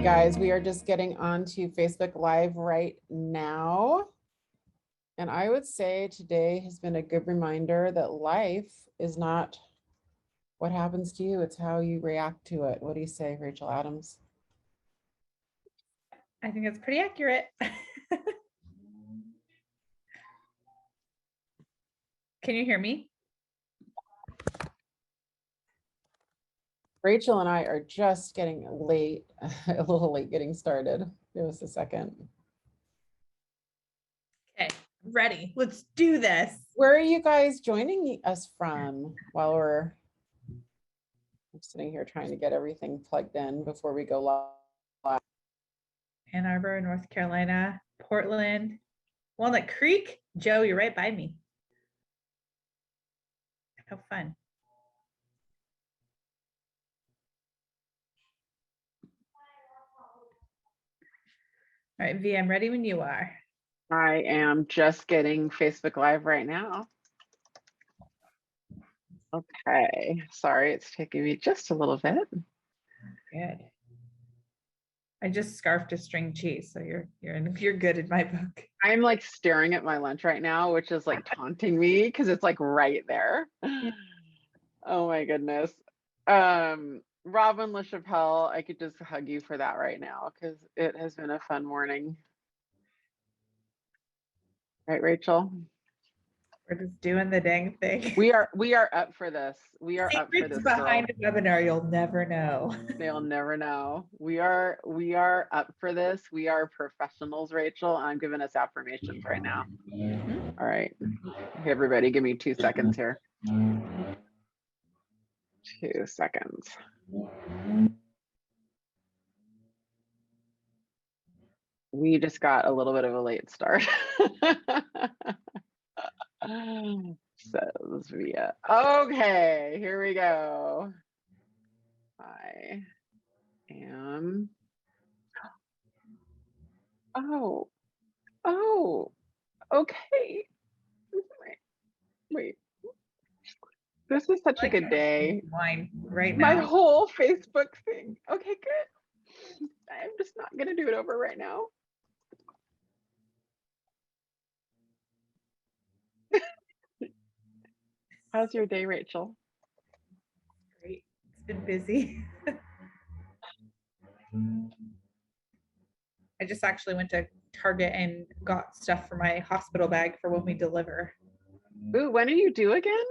right, guys, we are just getting onto Facebook Live right now. And I would say today has been a good reminder that life is not what happens to you, it's how you react to it. What do you say, Rachel Adams? I think that's pretty accurate. Can you hear me? Rachel and I are just getting late, a little late getting started. Give us a second. Okay, ready. Let's do this. Where are you guys joining us from while I'm sitting here trying to get everything plugged in before we go live? Ann Arbor, North Carolina, Portland, Walnut Creek. Joe, you're right by me. How fun. All right, V, I'm ready when you are. I am just getting Facebook Live right now. Okay, sorry, it's taking me just a little bit. Good. I just scarfed a string cheese, so you're good in my book. I'm like staring at my lunch right now, which is like taunting me because it's like right there. Oh my goodness. Robin LaChapelle, I could just hug you for that right now because it has been a fun morning. Right, Rachel? We're just doing the dang thing. We are up for this. We are up for this, behind girl. a webinar, you'll never know. They'll never know. We are up for this. We are professionals, Rachel. I'm giving us affirmations right now. All right. Hey, everybody, give me 2 seconds here. 2 seconds. We just got a little bit of a late start. Says Via. Okay, here we go. I am. Oh, okay. Wait. This is such a good day. Wine right now. My whole Facebook thing. Okay, good. I'm just not gonna do it over right now. How's your day, Rachel? Great. It's been busy. I just actually went to Target and got stuff for my hospital bag for when we deliver. Ooh, when are you due again?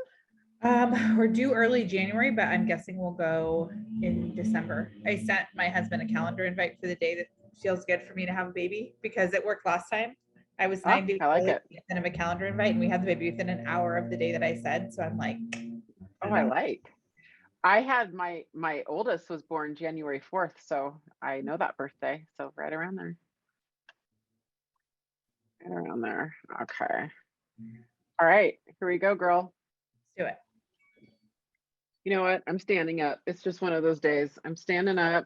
We're due early January, but I'm guessing we'll go in December. I sent my husband a calendar invite for the day that feels good for me to have a baby because it worked last time. I was 9 days I like it. Sent him a calendar invite and we had the baby within an hour of the day that I said. So I'm like, I had my oldest was born January 4th, so I know that birthday. So right around there. Right around there. Okay. All right, here we go, girl. Let's do it. You know what? I'm standing up. It's just one of those days. I'm standing up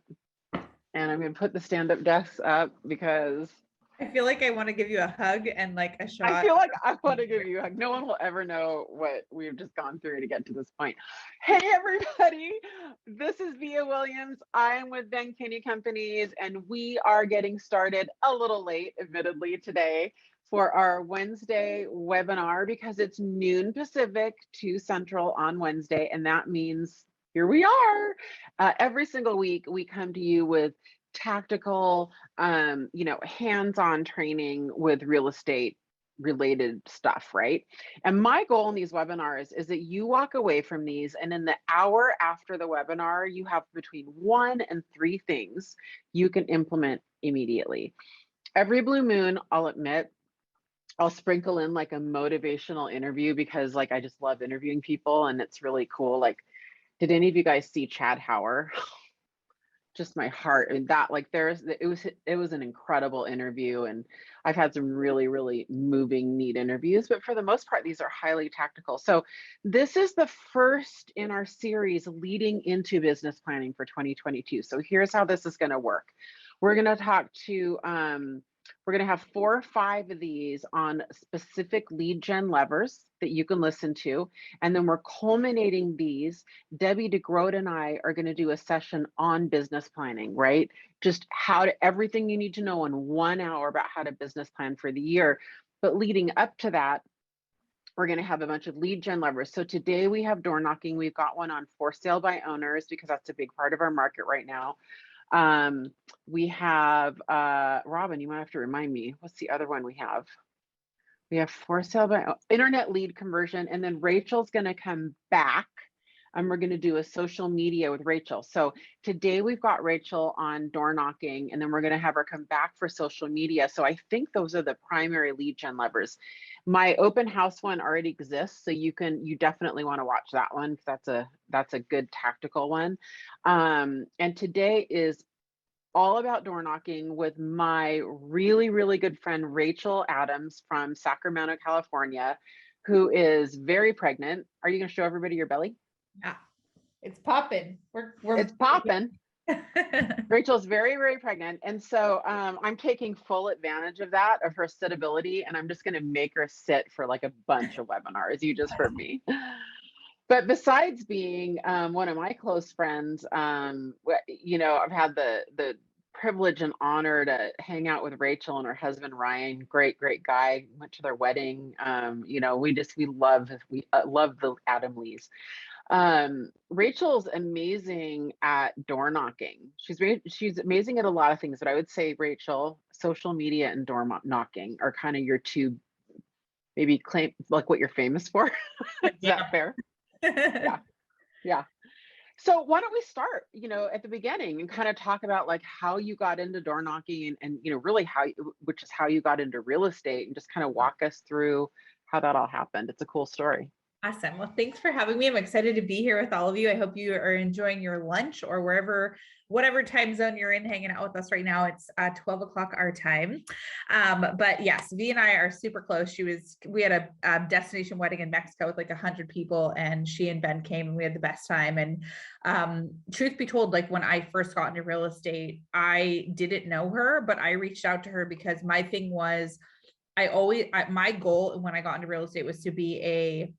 and I'm going to put the stand-up desks up because I feel like I want to give you a hug and like a shot. I feel like I want to give you a hug. No one will ever know what we've just gone through to get to this point. Hey, everybody. This is Vija Williams. I'm with Kinney Companies, and we are getting started a little late, admittedly, today for our Wednesday webinar because it's noon Pacific, 2 Central on Wednesday. And that means here we are. Every single week, we come to you with tactical, hands-on training with real estate related stuff, right? And my goal in these webinars is that you walk away from these and in the hour after the webinar, you have between 1 and 3 things you can implement immediately. Every blue moon, I'll admit, I'll sprinkle in like a motivational interview because like I just love interviewing people and it's really cool. Like, did any of you guys see Chad Hauer? Just my heart, and that like it was an incredible interview, and I've had some really, really moving, neat interviews, but for the most part, these are highly tactical. So this is the first in our series leading into business planning for 2022. So here's how this is going to work. We're going to talk to we're going to have 4 or 5 of these on specific lead gen levers, that you can listen to. And then we're culminating these. Debbie DeGroat and I are going to do a session on business planning, right? Just everything you need to know in 1 hour about how to business plan for the year. But leading up to that, we're going to have a bunch of lead gen levers. So today we have door knocking. We've got one on for sale by owners because that's a big part of our market right now. We have, Robin, you might have to remind me, what's the other one we have? We have for sale by internet lead conversion. And then Rachel's going to come back and we're going to do a social media with Rachel. So today we've got Rachel on door knocking, and then we're going to have her come back for social media. So I think those are the primary lead gen levers. My open house one already exists, so you definitely want to watch that one because that's a good tactical one. And today is all about door knocking with my really, really good friend Rachel Adams from Sacramento, California, who is very pregnant. Are you going to show everybody your belly? Yeah, it's popping. It's popping. Rachel's very, very pregnant. And so I'm taking full advantage of that, of her sittability. And I'm just going to make her sit for like a bunch of webinars. You just heard me. But besides being one of my close friends, you know, I've had the privilege and honor to hang out with Rachel and her husband, Ryan, great guy, went to their wedding. You know, we love the Adam Lees. Rachel's amazing at door knocking. She's amazing at a lot of things, but I would say, Rachel, social media and door knocking are kind of your two, maybe claim like what you're famous for. Is that fair? Yeah. So why don't we start, you know, at the beginning and kind of talk about like how you got into door knocking and you know, really which is how you got into real estate, and just kind of walk us through how that all happened. It's a cool story. Awesome. Well, thanks for having me. I'm excited to be here with all of you. I hope you are enjoying your lunch or whatever time zone you're in, hanging out with us right now. It's 12 o'clock our time. But yes, V and I are super close. We had a destination wedding in Mexico with like 100 people, and she and Ben came and we had the best time. And truth be told, like when I first got into real estate, I didn't know her, but I reached out to her because my thing was, my goal when I got into real estate was to be a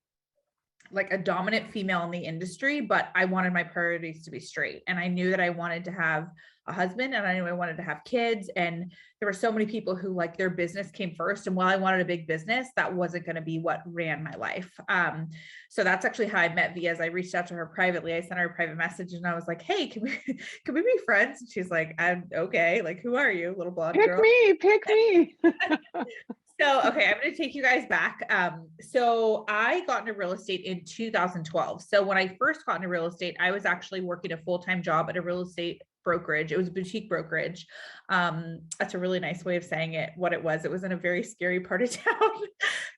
dominant female in the industry, but I wanted my priorities to be straight. And I knew that I wanted to have a husband, and I knew I wanted to have kids. And there were so many people who like their business came first. And while I wanted a big business, that wasn't going to be what ran my life. So that's actually how I met Vija. As I reached out to her privately, I sent her a private message and I was like, hey, can we be friends? And she's like, I'm okay. Like, who are you? Little blonde girl. Pick me. So, okay, I'm going to take you guys back. So I got into real estate in 2012. So when I first got into real estate, I was actually working a full-time job at a real estate brokerage. It was a boutique brokerage. That's a really nice way of saying it. What it was in a very scary part of town.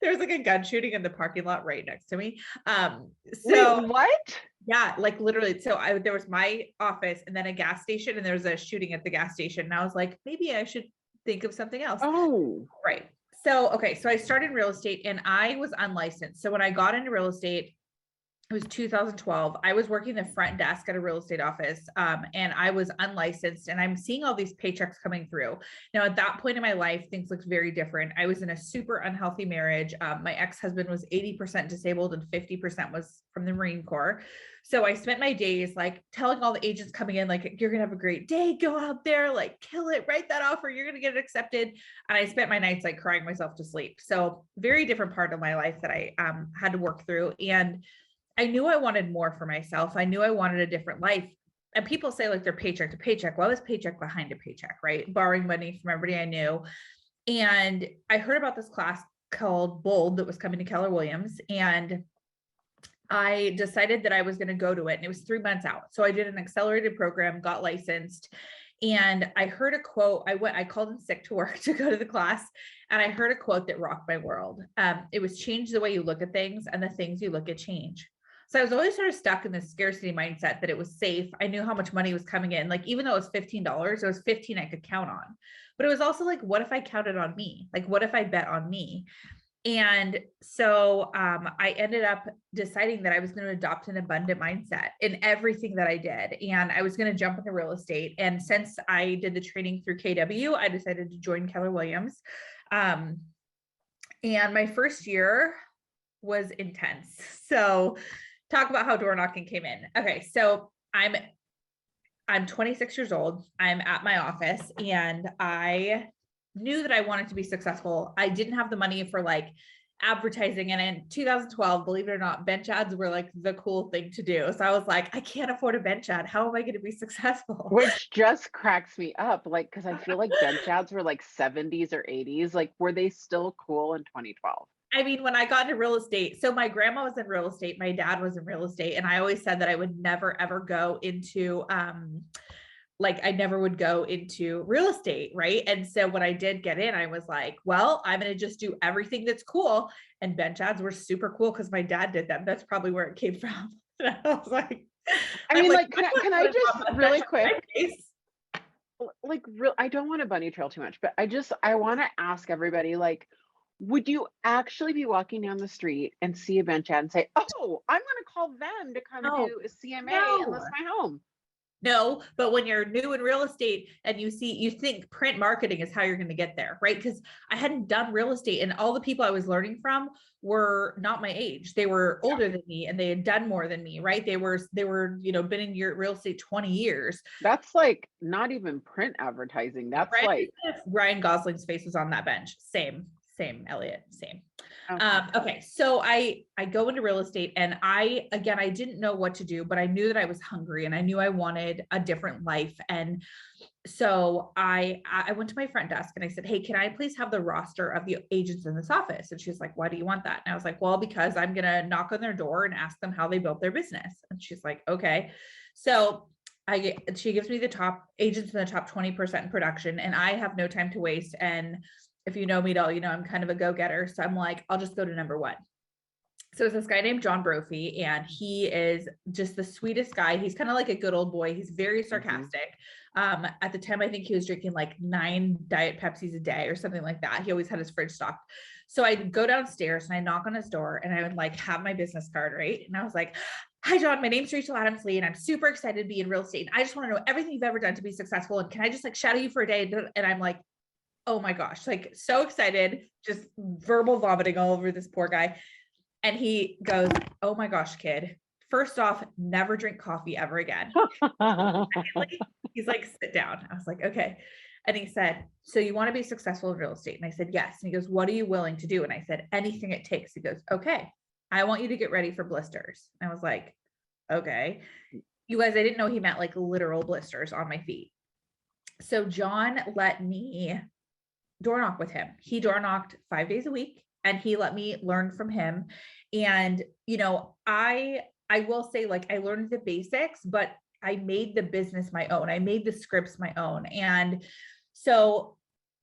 There was like a gun shooting in the parking lot right next to me. Wait, what? Yeah, like literally. So there was my office and then a gas station, and there was a shooting at the gas station. And I was like, maybe I should think of something else. Oh, right. So, okay. So I started real estate and I was unlicensed. So when I got into real estate, it was 2012. I was working the front desk at a real estate office, and I was unlicensed, and I'm seeing all these paychecks coming through. Now, at that point in my life, things looked very different. I was in a super unhealthy marriage. My ex-husband was 80% disabled and 50% was from the Marine Corps. So I spent my days like telling all the agents coming in, like, you're going to have a great day, go out there, like kill it, write that offer, you're going to get it accepted. And I spent my nights like crying myself to sleep. So very different part of my life that I had to work through. And I knew I wanted more for myself. I knew I wanted a different life. And people say like they're paycheck to paycheck. Well, I was paycheck behind a paycheck, right? Borrowing money from everybody I knew. And I heard about this class called Bold that was coming to Keller Williams. And I decided that I was going to go to it, and it was 3 months out. So I did an accelerated program, got licensed, and I heard a quote. I called in sick to work to go to the class, and I heard a quote that rocked my world. It was change the way you look at things, and the things you look at change. So I was always sort of stuck in this scarcity mindset that it was safe. I knew how much money was coming in. Like, even though it was $15, it was 15 I could count on. But it was also like, what if I counted on me? Like, what if I bet on me? And so I ended up deciding that I was going to adopt an abundant mindset in everything that I did. And I was going to jump into real estate. And since I did the training through KW, I decided to join Keller Williams. And my first year, was intense. So talk about how door knocking came in. Okay. So I'm 26 years old. I'm at my office and I knew that I wanted to be successful. I didn't have the money for like advertising. And in 2012, believe it or not, bench ads were like the cool thing to do. So I was like, I can't afford a bench ad. How am I going to be successful? Which just cracks me up. Like, cause I feel like bench ads were like 70s or 80s. Like, were they still cool in 2012? I mean, when I got into real estate, so my grandma was in real estate, my dad was in real estate, and I always said that I would never ever go into like I never would go into real estate, right? And so when I did get in, I was like, well, I'm going to just do everything that's cool. And bench ads were super cool because my dad did them. That's probably where it came from. And I was like, I mean, like, can I just really quick, like, I don't want to bunny trail too much, but I want to ask everybody, like, would you actually be walking down the street and see a bench ad and say, oh, I'm going to call them to come do a CMA and list my home? No, but when you're new in real estate and you think print marketing is how you're going to get there, right? Because I hadn't done real estate and all the people I was learning from were not my age. They were older than me and they had done more than me, right? They were, been in your real estate 20 years. That's like not even print advertising. That's right? Like Ryan Gosling's face was on that bench. Same, Elliot, same. Okay. So I go into real estate and I didn't know what to do, but I knew that I was hungry and I knew I wanted a different life. And so I went to my front desk and I said, hey, can I please have the roster of the agents in this office? And she's like, why do you want that? And I was like, well, because I'm going to knock on their door and ask them how they built their business. And she's like, okay. So she gives me the top agents in the top 20% in production and I have no time to waste. And if you know me at all, I'm kind of a go-getter. So I'm like, I'll just go to number one. So it's this guy named John Brophy, and he is just the sweetest guy. He's kind of like a good old boy. He's very sarcastic. At the time, I think he was drinking like 9 Diet Pepsis a day or something like that. He always had his fridge stocked. So I'd go downstairs and I knock on his door and I would like have my business card, right? And I was like, hi, John, my name's Rachel Adams Lee, and I'm super excited to be in real estate. And I just want to know everything you've ever done to be successful. And can I just like shadow you for a day? And I'm like, oh my gosh, like so excited, just verbal vomiting all over this poor guy. And he goes, oh my gosh, kid, first off, never drink coffee ever again. He's like, sit down. I was like, okay. And he said, so you want to be successful in real estate? And I said, yes. And he goes, what are you willing to do? And I said, anything it takes. He goes, okay, I want you to get ready for blisters. And I was like, okay. You guys, I didn't know he meant like literal blisters on my feet. So John let me door knock with him. He door knocked 5 days a week and he let me learn from him. And, I will say like, I learned the basics, but I made the business my own. I made the scripts my own. And so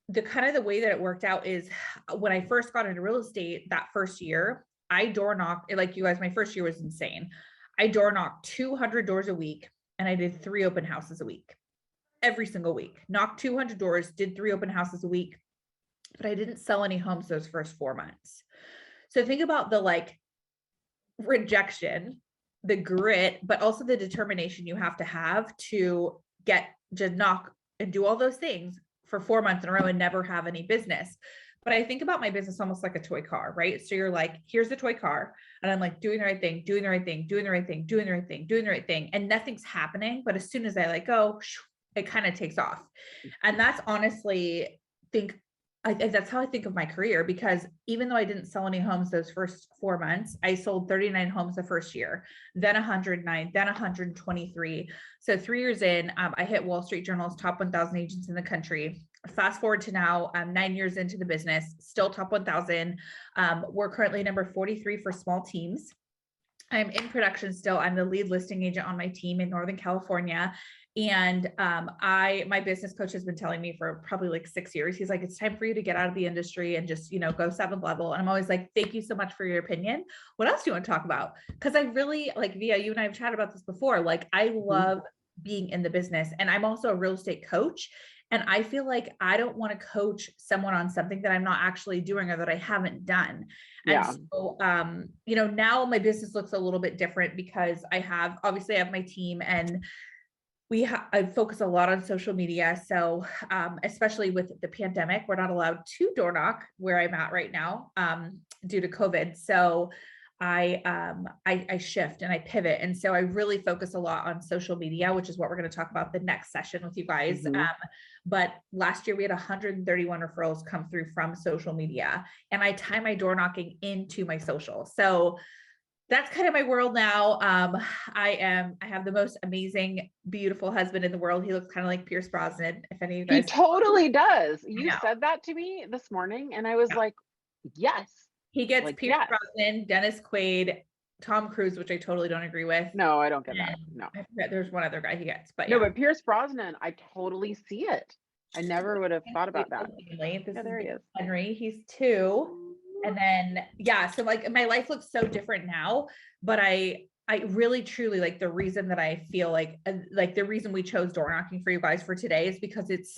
the way that it worked out is when I first got into real estate that first year, I door knocked, like you guys, my first year was insane. I door knocked 200 doors a week and I did 3 open houses a week. Every single week, knocked 200 doors, did 3 open houses a week. But I didn't sell any homes those first 4 months. So think about the like rejection, the grit, but also the determination you have to knock and do all those things for 4 months in a row and never have any business. But I think about my business almost like a toy car, right? So you're like, here's the toy car. And I'm like doing the right thing, doing the right thing, doing the right thing, doing the right thing, doing the right thing. And nothing's happening. But as soon as I let go, it kind of takes off. And that's honestly, that's how I think of my career, because even though I didn't sell any homes those first 4 months, I sold 39 homes the first year, then 109, then 123. So 3 years in, I hit Wall Street Journal's top 1,000 agents in the country. Fast forward to now, 9 years into the business, still top 1,000. We're currently number 43 for small teams. I'm in production still. I'm the lead listing agent on my team in Northern California. And my business coach has been telling me for probably like 6 years, he's like, it's time for you to get out of the industry and just, go 7th level. And I'm always like, thank you so much for your opinion. What else do you want to talk about? Because I really like, Via, you and I have chatted about this before. Like I love being in the business, and I'm also a real estate coach. And I feel like I don't want to coach someone on something that I'm not actually doing or that I haven't done. Yeah. And so, now my business looks a little bit different because I have my team, and I focus a lot on social media. So, especially with the pandemic, we're not allowed to door knock where I'm at right now, due to COVID. So I shift and I pivot. And so I really focus a lot on social media, which is what we're going to talk about the next session with you guys. But last year we had 131 referrals come through from social media, and I tie my door knocking into my social. So that's kind of my world now. I have the most amazing, beautiful husband in the world. He looks kind of like Pierce Brosnan. If any of you guys, He totally does. You know. said that to me this morning, and I was like, yes. He gets Like, Pierce yes. Brosnan, Dennis Quaid, Tom Cruise, which I totally don't agree with. No, I don't get that. And No. I forget, there's one other guy he gets, but No, yeah. but Pierce Brosnan, I totally see it. I never would have thought about that. This Yeah, there he is. Henry. He's 2. And then, yeah, so like my life looks so different now, but I really truly, like, the reason that I feel like the reason we chose door knocking for you guys for today is because it's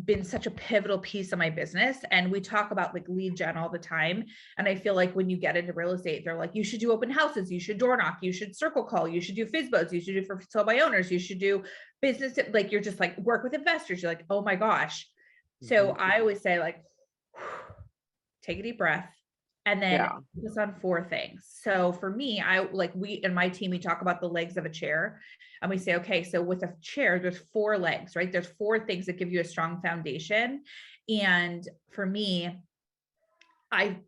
been such a pivotal piece of my business. And we talk about like lead gen all the time. And I feel like when you get into real estate, they're like, you should do open houses, you should door knock, you should circle call, you should do FSBOs, you should do for sale by owners, you should do business, like you're just like work with investors. You're like, oh my gosh. So I always say, like, take a deep breath and then focus on 4 things. So for me, we and my team, we talk about the legs of a chair, and we say, okay, so with a chair, there's 4 legs, right? There's 4 things that give you a strong foundation. And for me,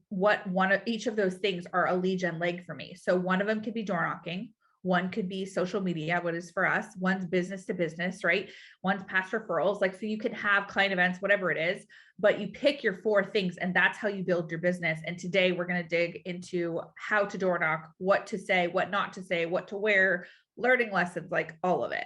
one of each of those things are a lead gen leg for me. So one of them could be door knocking. One could be social media, what is for us. One's business to business, right? One's past referrals. Like, so you could have client events, whatever it is, but you pick your 4 things, and that's how you build your business. And today we're going to dig into how to door knock, what to say, what not to say, what to wear, learning lessons, like all of it.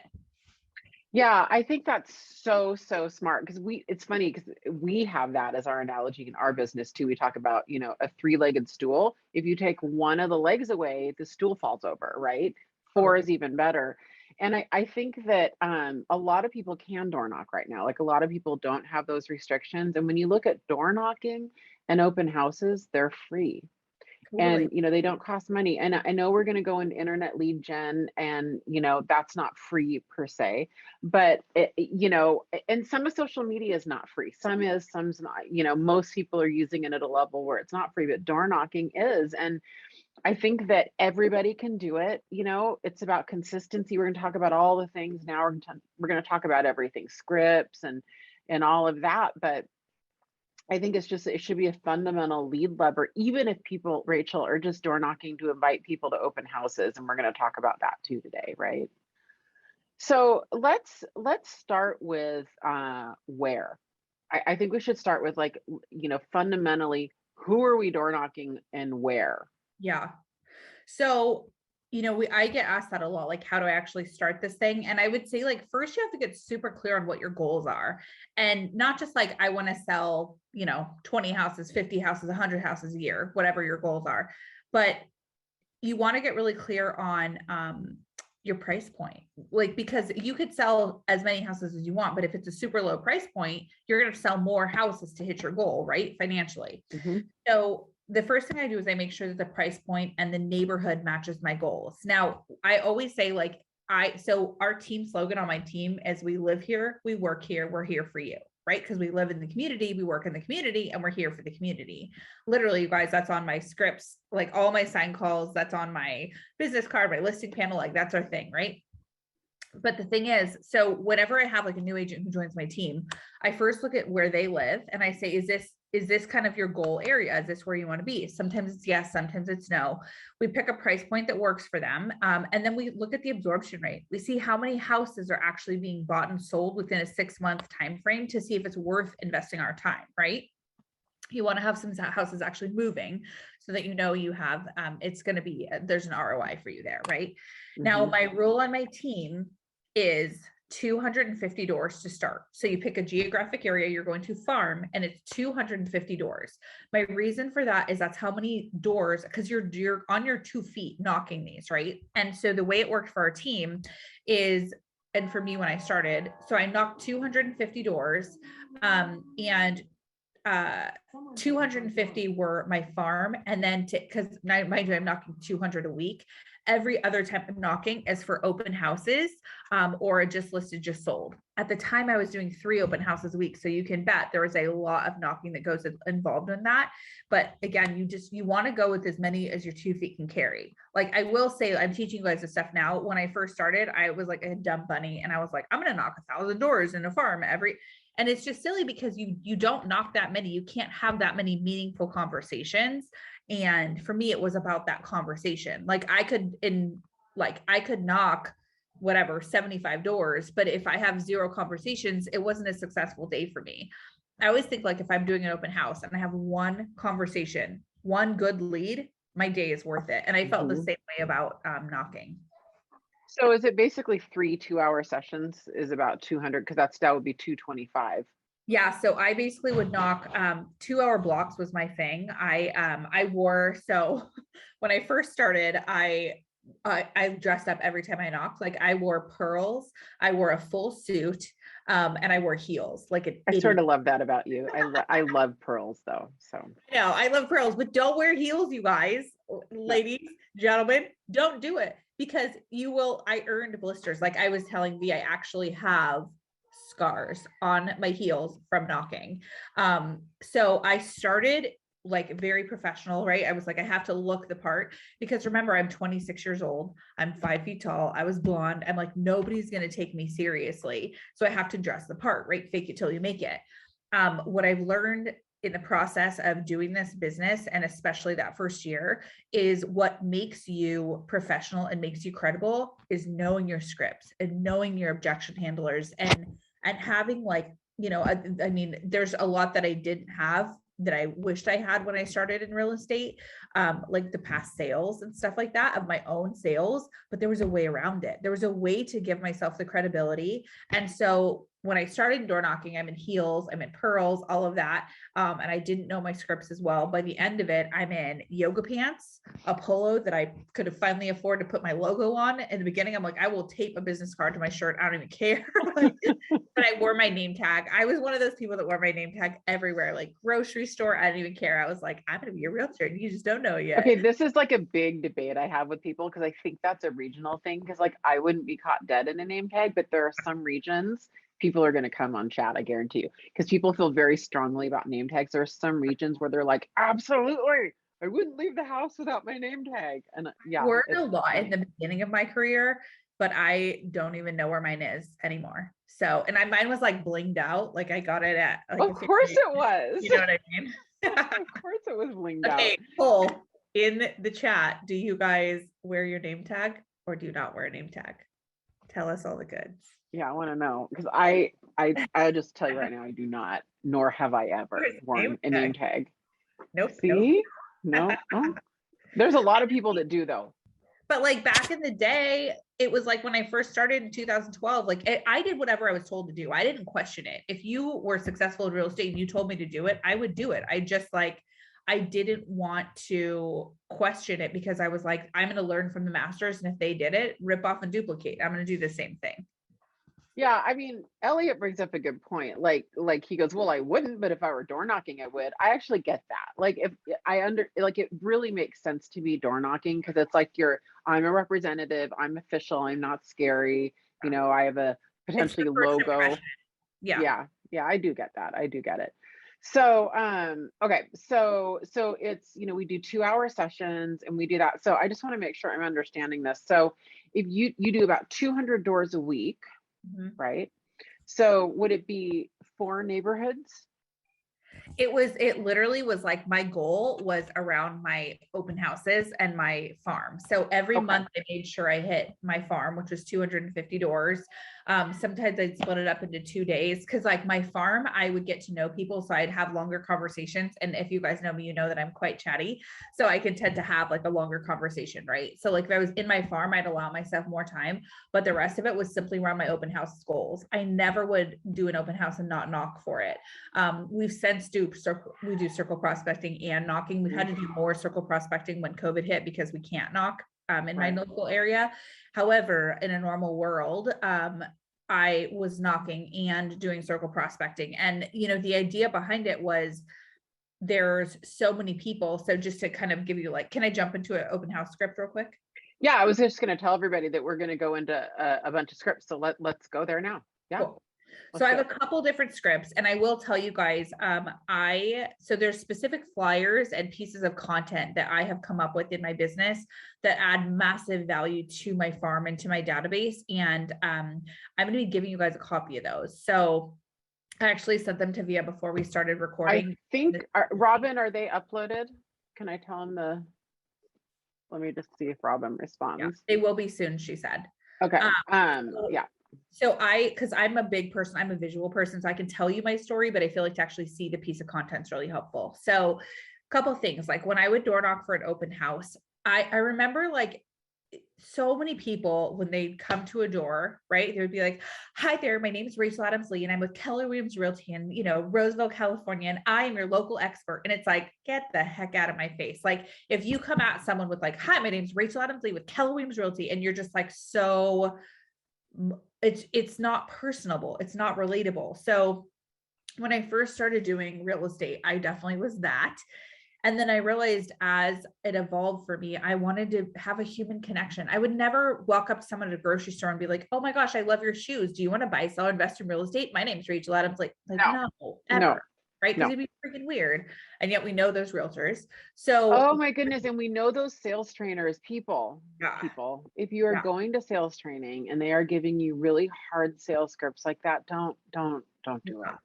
Yeah, I think that's so smart, because it's funny because we have that as our analogy in our business too. We talk about, a 3-legged stool. If you take one of the legs away, the stool falls over, right? 4 is even better. And I think that a lot of people can door knock right now. Like, a lot of people don't have those restrictions. And when you look at door knocking and open houses, they're free. Totally. And, they don't cost money. And I know we're going to go into internet lead gen, and, that's not free per se, but and some of social media is not free. Some's not, most people are using it at a level where it's not free, but door knocking is. And I think that everybody can do it. It's about consistency. We're going to talk about all the things now. We're going to talk about everything, scripts and all of that. But I think it should be a fundamental lead lever, even if people, Rachel, are just door knocking to invite people to open houses. And we're going to talk about that too today, right? So let's start with where. I think we should start with, like, fundamentally, who are we door knocking and where? Yeah. So, I get asked that a lot, like, how do I actually start this thing? And I would say, like, first you have to get super clear on what your goals are, and not just like, I want to sell, 20 houses, 50 houses, 100 houses a year, whatever your goals are. But you want to get really clear on, your price point, like, because you could sell as many houses as you want, but if it's a super low price point, you're going to sell more houses to hit your goal, right? Financially. So the first thing I do is I make sure that the price point and the neighborhood matches my goals. Now, I always say, like, so our team slogan on my team is, we live here, we work here, we're here for you, right? Because we live in the community, we work in the community, and we're here for the community. Literally, you guys, that's on my scripts, like all my sign calls, that's on my business card, my listing panel, like that's our thing, right? But the thing is, so whenever I have like a new agent who joins my team, I first look at where they live and I say, is this kind of your goal area? Is this where you want to be? Sometimes it's yes, sometimes it's no. We pick a price point that works for them. And then we look at the absorption rate. We see how many houses are actually being bought and sold within a 6-month time frame to see if it's worth investing our time, right? You want to have some houses actually moving so that you have, it's going to be, there's an ROI for you there, right? Now, my rule on my team is 250 doors to start. So you pick a geographic area you're going to farm, and it's 250 doors. My reason for that is that's how many doors, because you're on your 2 feet knocking these, right? And so the way it worked for our team is, and for me when I started, so I knocked 250 doors, and 250 were my farm. And then because mind you, I'm knocking 200 a week. Every other type of knocking is for open houses, or just listed, just sold. At the time I was doing 3 open houses a week. So you can bet there was a lot of knocking that goes involved in that. But again, you want to go with as many as your 2 feet can carry. Like I will say, I'm teaching you guys this stuff now. When I first started, I was like a dumb bunny and I was like, I'm going to knock 1,000 doors in a farm and it's just silly because you don't knock that many. You can't have that many meaningful conversations. And for me, it was about that conversation. Like I could knock whatever 75 doors, but if I have 0 conversations, it wasn't a successful day for me. I always think like if I'm doing an open house and I have 1 conversation, 1 good lead, my day is worth it. And I felt the same way about knocking. So is it basically 3 2-hour sessions is about 200? Because that would be 225. Yeah. So I basically would knock 2-hour blocks was my thing. I wore, so when I first started, I dressed up every time I knocked. Like I wore pearls, I wore a full suit, and I wore heels. Like an I idiot. sort of love that about you. I love pearls though. So no, I love pearls, but don't wear heels, you guys, ladies, gentlemen, don't do it because I earned blisters. Like I was telling V, I actually have scars on my heels from knocking. So I started like very professional, right? I was like, I have to look the part because remember, I'm 26 years old. I'm 5 feet tall. I was blonde. I'm like, nobody's going to take me seriously. So I have to dress the part, right? Fake it till you make it. What I've learned in the process of doing this business, and especially that first year, is what makes you professional and makes you credible is knowing your scripts and knowing your objection handlers and having like, I mean, there's a lot that I didn't have that I wished I had when I started in real estate, like the past sales and stuff like that of my own sales, but there was a way around it. There was a way to give myself the credibility. And so when I started door knocking, I'm in heels, I'm in pearls, all of that. And I didn't know my scripts as well. By the end of it, I'm in yoga pants, a polo that I could have finally afford to put my logo on. In the beginning, I'm like, I will tape a business card to my shirt. I don't even care. But I wore my name tag. I was one of those people that wore my name tag everywhere, like grocery store. I didn't even care. I was like, I'm going to be a realtor and you just don't know yet. Okay, this is like a big debate I have with people because I think that's a regional thing because like I wouldn't be caught dead in a name tag, but there are some regions people are going to come on chat, I guarantee you, because people feel very strongly about name tags. There are some regions where they're like, absolutely, I wouldn't leave the house without my name tag. And yeah, were a lot in the beginning of my career, but I don't even know where mine is anymore. So, and mine was like blinged out. Like I got it at like of course it was. You know what I mean? Of course it was blinged out. Okay, Cole, in the chat, do you guys wear your name tag or do you not wear a name tag? Tell us all the goods. Yeah, I want to know because I just tell you right now, I do not, nor have I ever worn a name tag. Nope. See? No. Oh. There's a lot of people that do though. But like back in the day, it was like when I first started in 2012, like I did whatever I was told to do. I didn't question it. If you were successful in real estate and you told me to do it, I would do it. I didn't want to question it because I was like, I'm going to learn from the masters. And if they did it, rip off and duplicate. I'm going to do the same thing. Yeah, I mean, Elliot brings up a good point. Like he goes, well, I wouldn't, but if I were door knocking, I would. I actually get that. Like if it really makes sense to be door knocking because it's like I'm a representative, I'm official, I'm not scary. I have a potentially logo. Yeah, I do get that. I do get it. So, okay. So it's, we do 2-hour sessions and we do that. So I just want to make sure I'm understanding this. So if you do about 200 doors a week, right? So would it be 4 neighborhoods? It literally was like my goal was around my open houses and my farm. So every month I made sure I hit my farm, which was 250 doors. Sometimes I'd split it up into 2 days because like my farm, I would get to know people. So I'd have longer conversations. And if you guys know me, you know that I'm quite chatty. So I can tend to have like a longer conversation, right? So like if I was in my farm, I'd allow myself more time, but the rest of it was simply around my open house goals. I never would do an open house and not knock for it. We've since we do circle prospecting and knocking. We've had to do more circle prospecting when COVID hit because we can't knock in my local area. However, in a normal world, I was knocking and doing circle prospecting. And, the idea behind it was there's so many people. So just to kind of give you like, can I jump into an open house script real quick? Yeah, I was just going to tell everybody that we're going to go into a bunch of scripts. So let's go there now. Yeah. Cool. So Let's I have do a it. couple different scripts, and I will tell you guys, so there's specific flyers and pieces of content that I have come up with in my business that add massive value to my farm and to my database. And I'm going to be giving you guys a copy of those. So I actually sent them to Via before we started I recording. think, Robin, are they uploaded? Can I tell him let me just see if Robin responds. Yeah, they will be soon, she said. Okay. So- Yeah. So because I'm a big person, I'm a visual person, so I can tell you my story, but I feel like to actually see the piece of content is really helpful. So a couple of things, like when I would door knock for an open house, I remember like so many people when they come to a door, right? They would be like, hi there, my name is Rachel Adams Lee and I'm with Keller Williams Realty in, Roseville, California, and I am your local expert. And it's like, get the heck out of my face. Like if you come at someone with like, hi, my name is Rachel Adams Lee with Keller Williams Realty, and you're just like, so it's not personable, it's not relatable. So when I first started doing real estate, I definitely was that. And then I realized as it evolved for me, I wanted to have a human connection. I would never walk up to someone at a grocery store and be like, oh my gosh, I love your shoes. Do you want to buy, sell, invest in real estate? My name's Rachel Adams. Like no, ever. No. Right? Because it'd be freaking weird. And yet we know those realtors. So oh my goodness. And we know those sales trainers, people, if you are going to sales training and they are giving you really hard sales scripts like that, don't do it.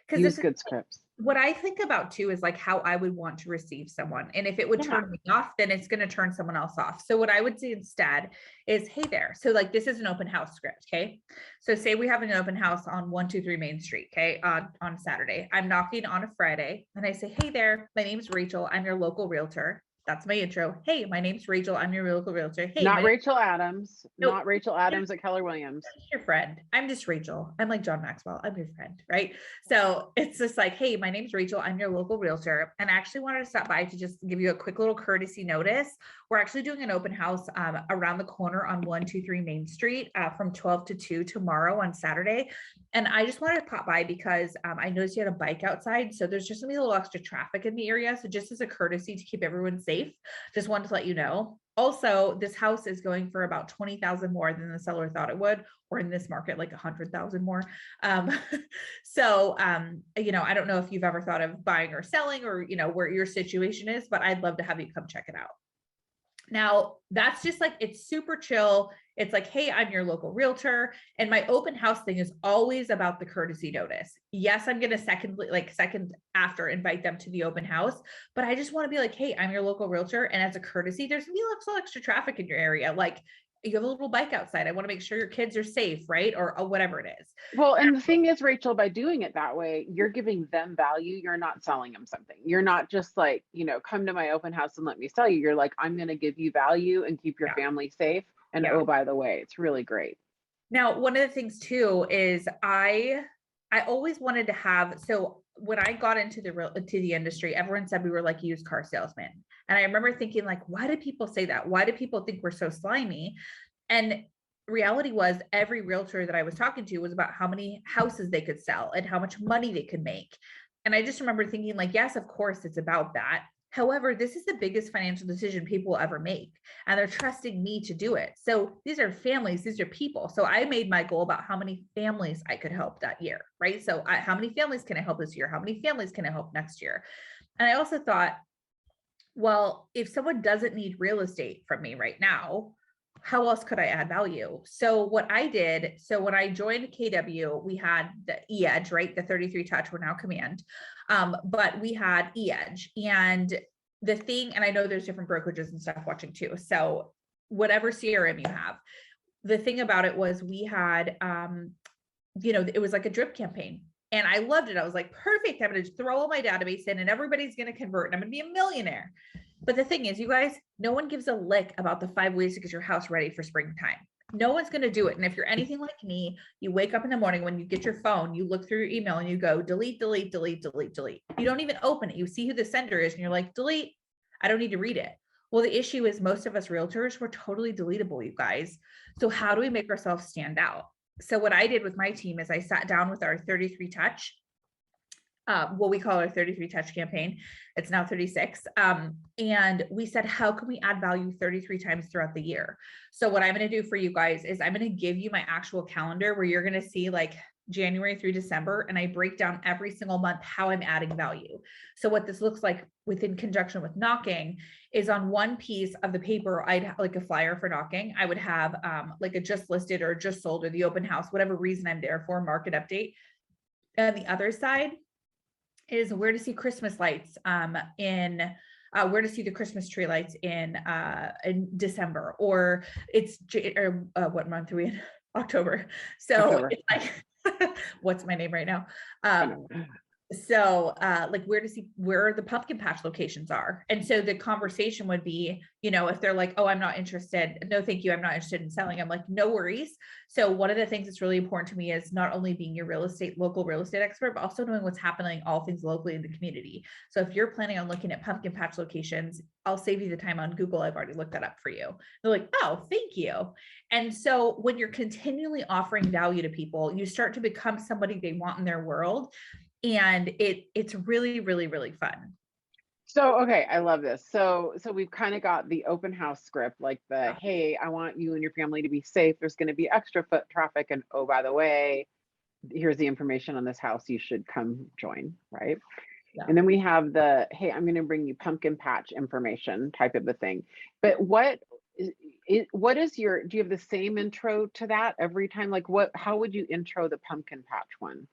Because use good scripts. What I think about too is like how I would want to receive someone. And if it would turn me off, then it's going to turn someone else off. So what I would say instead is, hey there. So like, this is an open house script. Okay. So say we have an open house on 123 Main Street. Okay. On Saturday, I'm knocking on a Friday and I say, hey there, my name's Rachel. I'm your local realtor. That's my intro. Hey, my name's Rachel. I'm your local realtor. Hey, not Rachel Adams, nope. Not Rachel Adams at Keller Williams. I'm your friend. I'm just Rachel. I'm like John Maxwell. I'm your friend, right? So it's just like, hey, my name's Rachel. I'm your local realtor. And I actually wanted to stop by to just give you a quick little courtesy notice. We're actually doing an open house around the corner on 123 Main Street from 12 to 2 tomorrow on Saturday. And I just wanted to pop by because I noticed you had a bike outside. So there's just gonna be a little extra traffic in the area. So just as a courtesy to keep everyone safe, just wanted to let you know. Also, this house is going for about 20,000 more than the seller thought it would, or in this market, like 100,000 more. So, I don't know if you've ever thought of buying or selling or, where your situation is, but I'd love to have you come check it out. Now, that's just like, it's super chill. It's like, hey, I'm your local realtor. And my open house thing is always about the courtesy notice. Yes, I'm going to second after invite them to the open house, but I just want to be like, hey, I'm your local realtor. And as a courtesy, there's going to be lots of extra traffic in your area. Like you have a little bike outside. I want to make sure your kids are safe, right? Or whatever it is. Well, and the thing is, Rachel, by doing it that way, you're giving them value. You're not selling them something. You're not just like, come to my open house and let me sell you. You're like, I'm going to give you value and keep your family safe. And oh, by the way, it's really great. Now, one of the things too is I always wanted to have, so when I got into the industry, everyone said we were like used car salesmen. And I remember thinking like, why do people say that? Why do people think we're so slimy? And reality was every realtor that I was talking to was about how many houses they could sell and how much money they could make. And I just remember thinking like, yes, of course it's about that. However, this is the biggest financial decision people will ever make, and they're trusting me to do it. So these are families, these are people. So I made my goal about how many families I could help that year, right? So how many families can I help this year? How many families can I help next year? And I also thought, well, if someone doesn't need real estate from me right now, how else could I add value? So what I did, so when I joined KW, we had the E-Edge, right? The 33 touch, we're now Command. But we had E-Edge, and the thing, and I know there's different brokerages and stuff watching too. So whatever CRM you have, the thing about it was we had, it was like a drip campaign. And I loved it. I was like, perfect. I'm going to throw all my database in and everybody's going to convert and I'm going to be a millionaire. But the thing is, you guys, no one gives a lick about the 5 ways to get your house ready for springtime. No one's going to do it. And if you're anything like me, you wake up in the morning, when you get your phone, you look through your email and you go delete, delete, delete, delete, delete. You don't even open it. You see who the sender is and you're like, delete. I don't need to read it. Well, the issue is most of us realtors, we're totally deletable, you guys. So how do we make ourselves stand out? So what I did with my team is I sat down with our 33 touch what we call our 33 touch campaign. It's now 36. And we said, how can we add value 33 times throughout the year? So what I'm going to do for you guys is I'm going to give you my actual calendar where you're going to see like January through December, and I break down every single month how I'm adding value. So what this looks like within conjunction with knocking is on one piece of the paper, I'd have like a flyer for knocking. I would have like a just listed or just sold or the open house, whatever reason I'm there for, market update. And the other side is where to see Christmas lights where to see the Christmas tree lights in December, or what month are we in? October. So October. it's like, what's my name right now? So like where to see where the pumpkin patch locations are. And so the conversation would be, you know, if they're like, oh, I'm not interested. No, thank you. I'm not interested in selling. I'm like, no worries. So one of the things that's really important to me is not only being your local real estate expert, but also knowing what's happening, all things locally in the community. So if you're planning on looking at pumpkin patch locations, I'll save you the time on Google. I've already looked that up for you. They're like, oh, thank you. And so when you're continually offering value to people, you start to become somebody they want in their world. And it's really, really, really fun. So, okay, I love this. So we've kind of got the open house script, like the, hey, I want you and your family to be safe. There's going to be extra foot traffic. And oh, by the way, here's the information on this house. You should come join, right? Yeah. And then we have the, hey, I'm going to bring you pumpkin patch information type of a thing. But what is your, do you have the same intro to that every time? Like how would you intro the pumpkin patch one?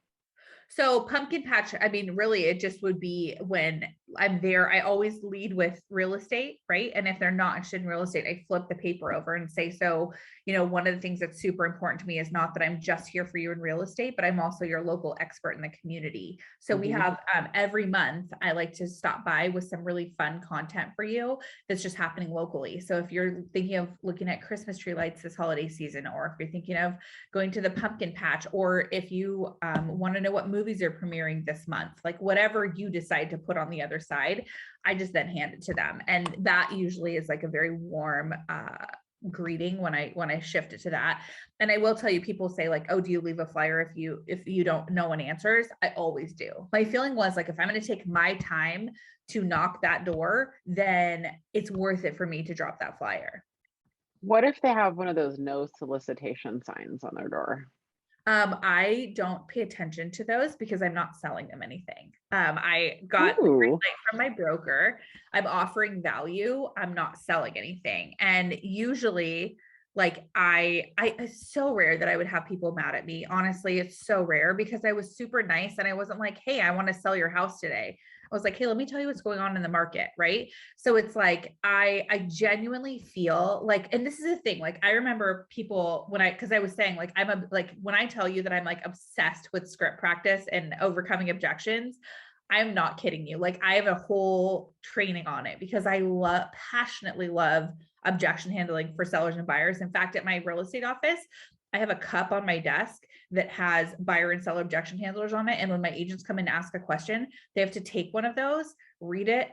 So pumpkin patch, I mean, really, it just would be when I'm there, I always lead with real estate, right? And if they're not interested in real estate, I flip the paper over and say, so, you know, one of the things that's super important to me is not that I'm just here for you in real estate, but I'm also your local expert in the community. So we have every month, I like to stop by with some really fun content for you that's just happening locally. So if you're thinking of looking at Christmas tree lights this holiday season, or if you're thinking of going to the pumpkin patch, or if you want to know what movies are premiering this month, like whatever you decide to put on the other side, I just then hand it to them. And that usually is like a very warm greeting when I shift it to that. And I will tell you, people say like, oh, do you leave a flyer if you don't know one answers? I always do. My feeling was like, if I'm going to take my time to knock that door, then it's worth it for me to drop that flyer. What if they have one of those no solicitation signs on their door? I don't pay attention to those because I'm not selling them anything. I got the green light from my broker. I'm offering value. I'm not selling anything. And usually like it's so rare that I would have people mad at me. Honestly, it's so rare because I was super nice and I wasn't like, hey, I want to sell your house today. I was like, hey, let me tell you what's going on in the market. Right. So it's like, I genuinely feel like, and this is the thing, like, I remember people cause I was saying like, when I tell you that I'm like obsessed with script practice and overcoming objections, I'm not kidding you. Like I have a whole training on it because I passionately love objection handling for sellers and buyers. In fact, at my real estate office, I have a cup on my desk that has buyer and seller objection handlers on it. And when my agents come in to ask a question, they have to take one of those, read it,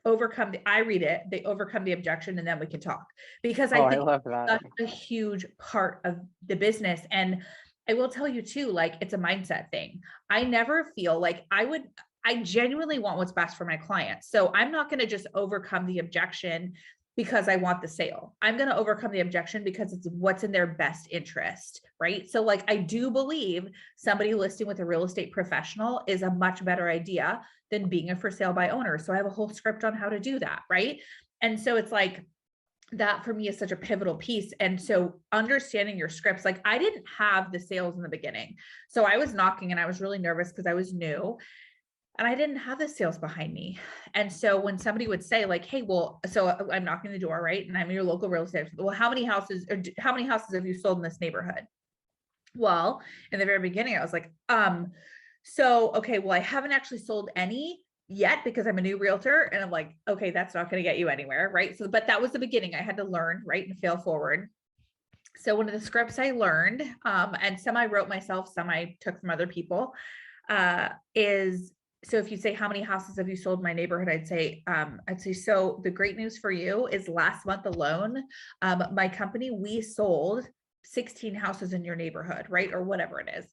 I read it, they overcome the objection, and then we can talk. Because I think that's a huge part of the business. And I will tell you too, like it's a mindset thing. I never feel like I genuinely want what's best for my clients. So I'm not going to just overcome the objection because I want the sale. I'm going to overcome the objection because it's what's in their best interest, right? So like, I do believe somebody listing with a real estate professional is a much better idea than being a for sale by owner. So I have a whole script on how to do that, right? And so it's like, that for me is such a pivotal piece. And so understanding your scripts, like I didn't have the sales in the beginning. So I was knocking and I was really nervous because I was new. And I didn't have the sales behind me. And so when somebody would say like, hey, well, so I'm knocking the door, right? And I'm your local real estate. Well, how many houses have you sold in this neighborhood? Well, in the very beginning, I was like, okay, well, I haven't actually sold any yet because I'm a new realtor. And I'm like, okay, that's not going to get you anywhere. Right. So, but that was the beginning. I had to learn, right, and fail forward. So one of the scripts I learned, and some I wrote myself, some I took from other people, is, so if you say, how many houses have you sold in my neighborhood? I'd say, so the great news for you is last month alone, my company, we sold 16 houses in your neighborhood, right? Or whatever it is,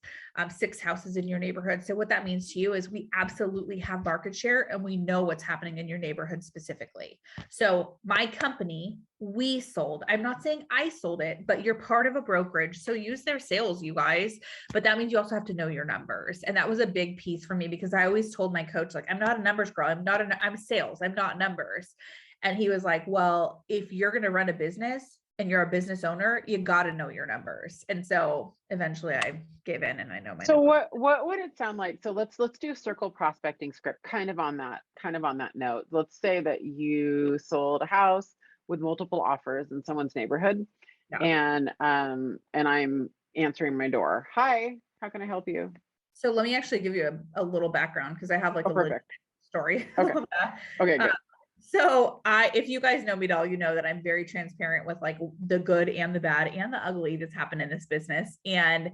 6 houses in your neighborhood. So what that means to you is we absolutely have market share and we know what's happening in your neighborhood specifically. So my company, we sold, I'm not saying I sold it, but you're part of a brokerage. So use their sales, you guys, but that means you also have to know your numbers. And that was a big piece for me because I always told my coach, like, I'm not a numbers girl. I'm sales. I'm not numbers. And he was like, well, if you're going to run a business and you're a business owner, you got to know your numbers. And so eventually I gave in and I know my So numbers. what would it sound like? So let's do a circle prospecting script kind of on that note. Let's say that you sold a house with multiple offers in someone's neighborhood, Yeah. and I'm answering my door. Hi, how can I help you? So let me actually give you a little background because I have like a legit Perfect. story. Okay. Okay, good. So if you guys know me at all, you know that I'm very transparent with like the good and the bad and the ugly that's happened in this business. And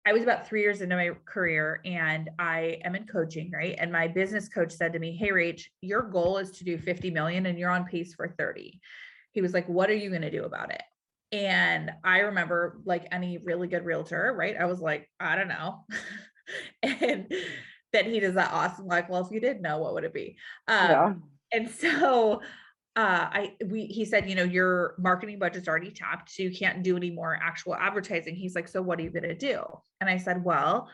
I was about 3 years into my career and I am in coaching, right? And my business coach said to me, hey, Rach, your goal is to do 50 million and you're on pace for 30. He was like, what are you going to do about it? And I remember, like any really good realtor, right? I was like, I don't know. And then he does that awesome, like, well, if you did know, what would it be? Yeah. And so he said, you know, your marketing budget's already tapped, so you can't do any more actual advertising. He's like, so what are you going to do? And I said, well,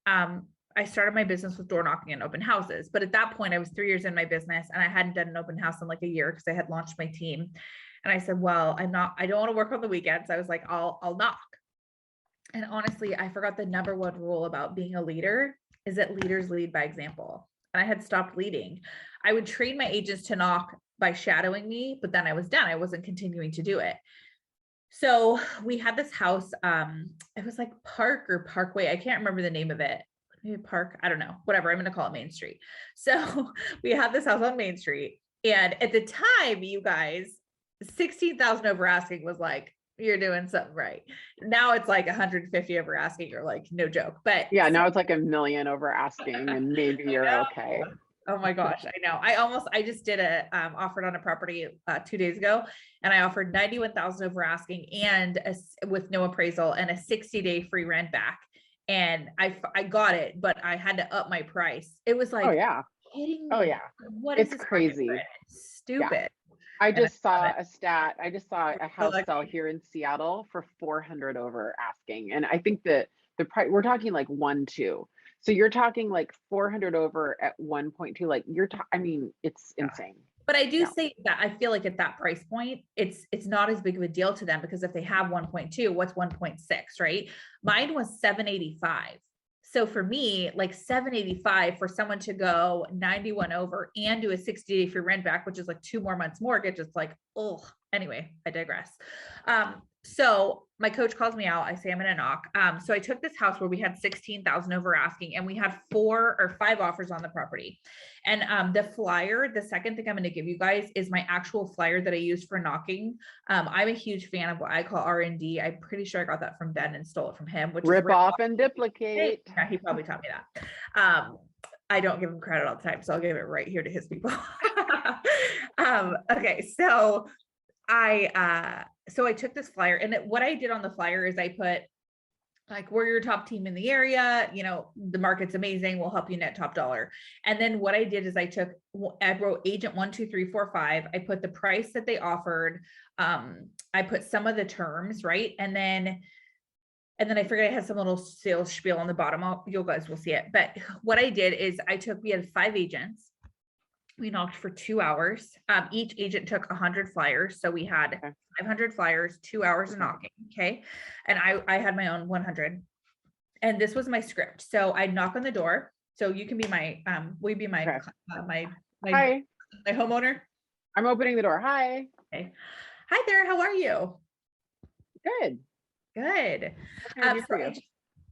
I started my business with door knocking and open houses. But at that point I was 3 years in my business and I hadn't done an open house in like a year because I had launched my team. And I said, well, I don't want to work on the weekends. I was like, I'll knock. And honestly, I forgot the number one rule about being a leader is that leaders lead by example. And I had stopped leading. I would train my agents to knock by shadowing me, but then I was done. I wasn't continuing to do it. So we had this house. It was like Park or Parkway. I can't remember the name of it. Maybe Park. I don't know. Whatever. I'm going to call it Main Street. So we had this house on Main Street. And at the time, you guys, 16,000 over asking was like, you're doing something right. Now it's like 150 over asking. You're like, no joke. But Yeah, now it's like $1 million over asking and maybe you're okay. Oh my gosh, I know. I just did offered on a property 2 days ago and I offered 91,000 over asking and with no appraisal and a 60-day free rent back. And I got it, but I had to up my price. It was like, oh yeah, kidding me. Oh yeah, What is it's crazy. Stupid. Yeah. I just saw a stat. I just saw a house sell here in Seattle for 400 over asking. And I think that the price, we're talking like 1.2. So you're talking like 400 over at 1.2. Like I mean, it's insane. But I do say that I feel like at that price point, it's not as big of a deal to them because if they have 1.2, what's 1.6, right? Mine was 785. So for me, like 785 for someone to go 91 over and do a 60-day free rent back, which is like 2 more months mortgage, it's like, oh, anyway, I digress. So my coach calls me out. I say, I'm going to knock. So I took this house where we had 16,000 over asking and we had 4 or 5 offers on the property. And the flyer, the second thing I'm going to give you guys is my actual flyer that I use for knocking. I'm a huge fan of what I call R&D. I'm pretty sure I got that from Ben and stole it from him, which rip off and duplicate. Yeah, he probably taught me that. I don't give him credit all the time, so I'll give it right here to his people. Okay, so I took this flyer and what I did on the flyer is I put like, we're your top team in the area, you know, the market's amazing, we'll help you net top dollar. And then what I did is I wrote agent 1, 2, 3, 4, 5. I put the price that they offered. I put some of the terms, right? And then I figured I had some little sales spiel on the bottom. You guys will see it. But what I did is we had 5 agents. We knocked for 2 hours. Each agent took 100 flyers. So we had 500 flyers, 2 hours of knocking. Okay. And I had my own 100. And this was my script. So I'd knock on the door. So you can be will you be my Hi. My homeowner? I'm opening the door. Hi. Okay. Hi there. How are you? Good. Good.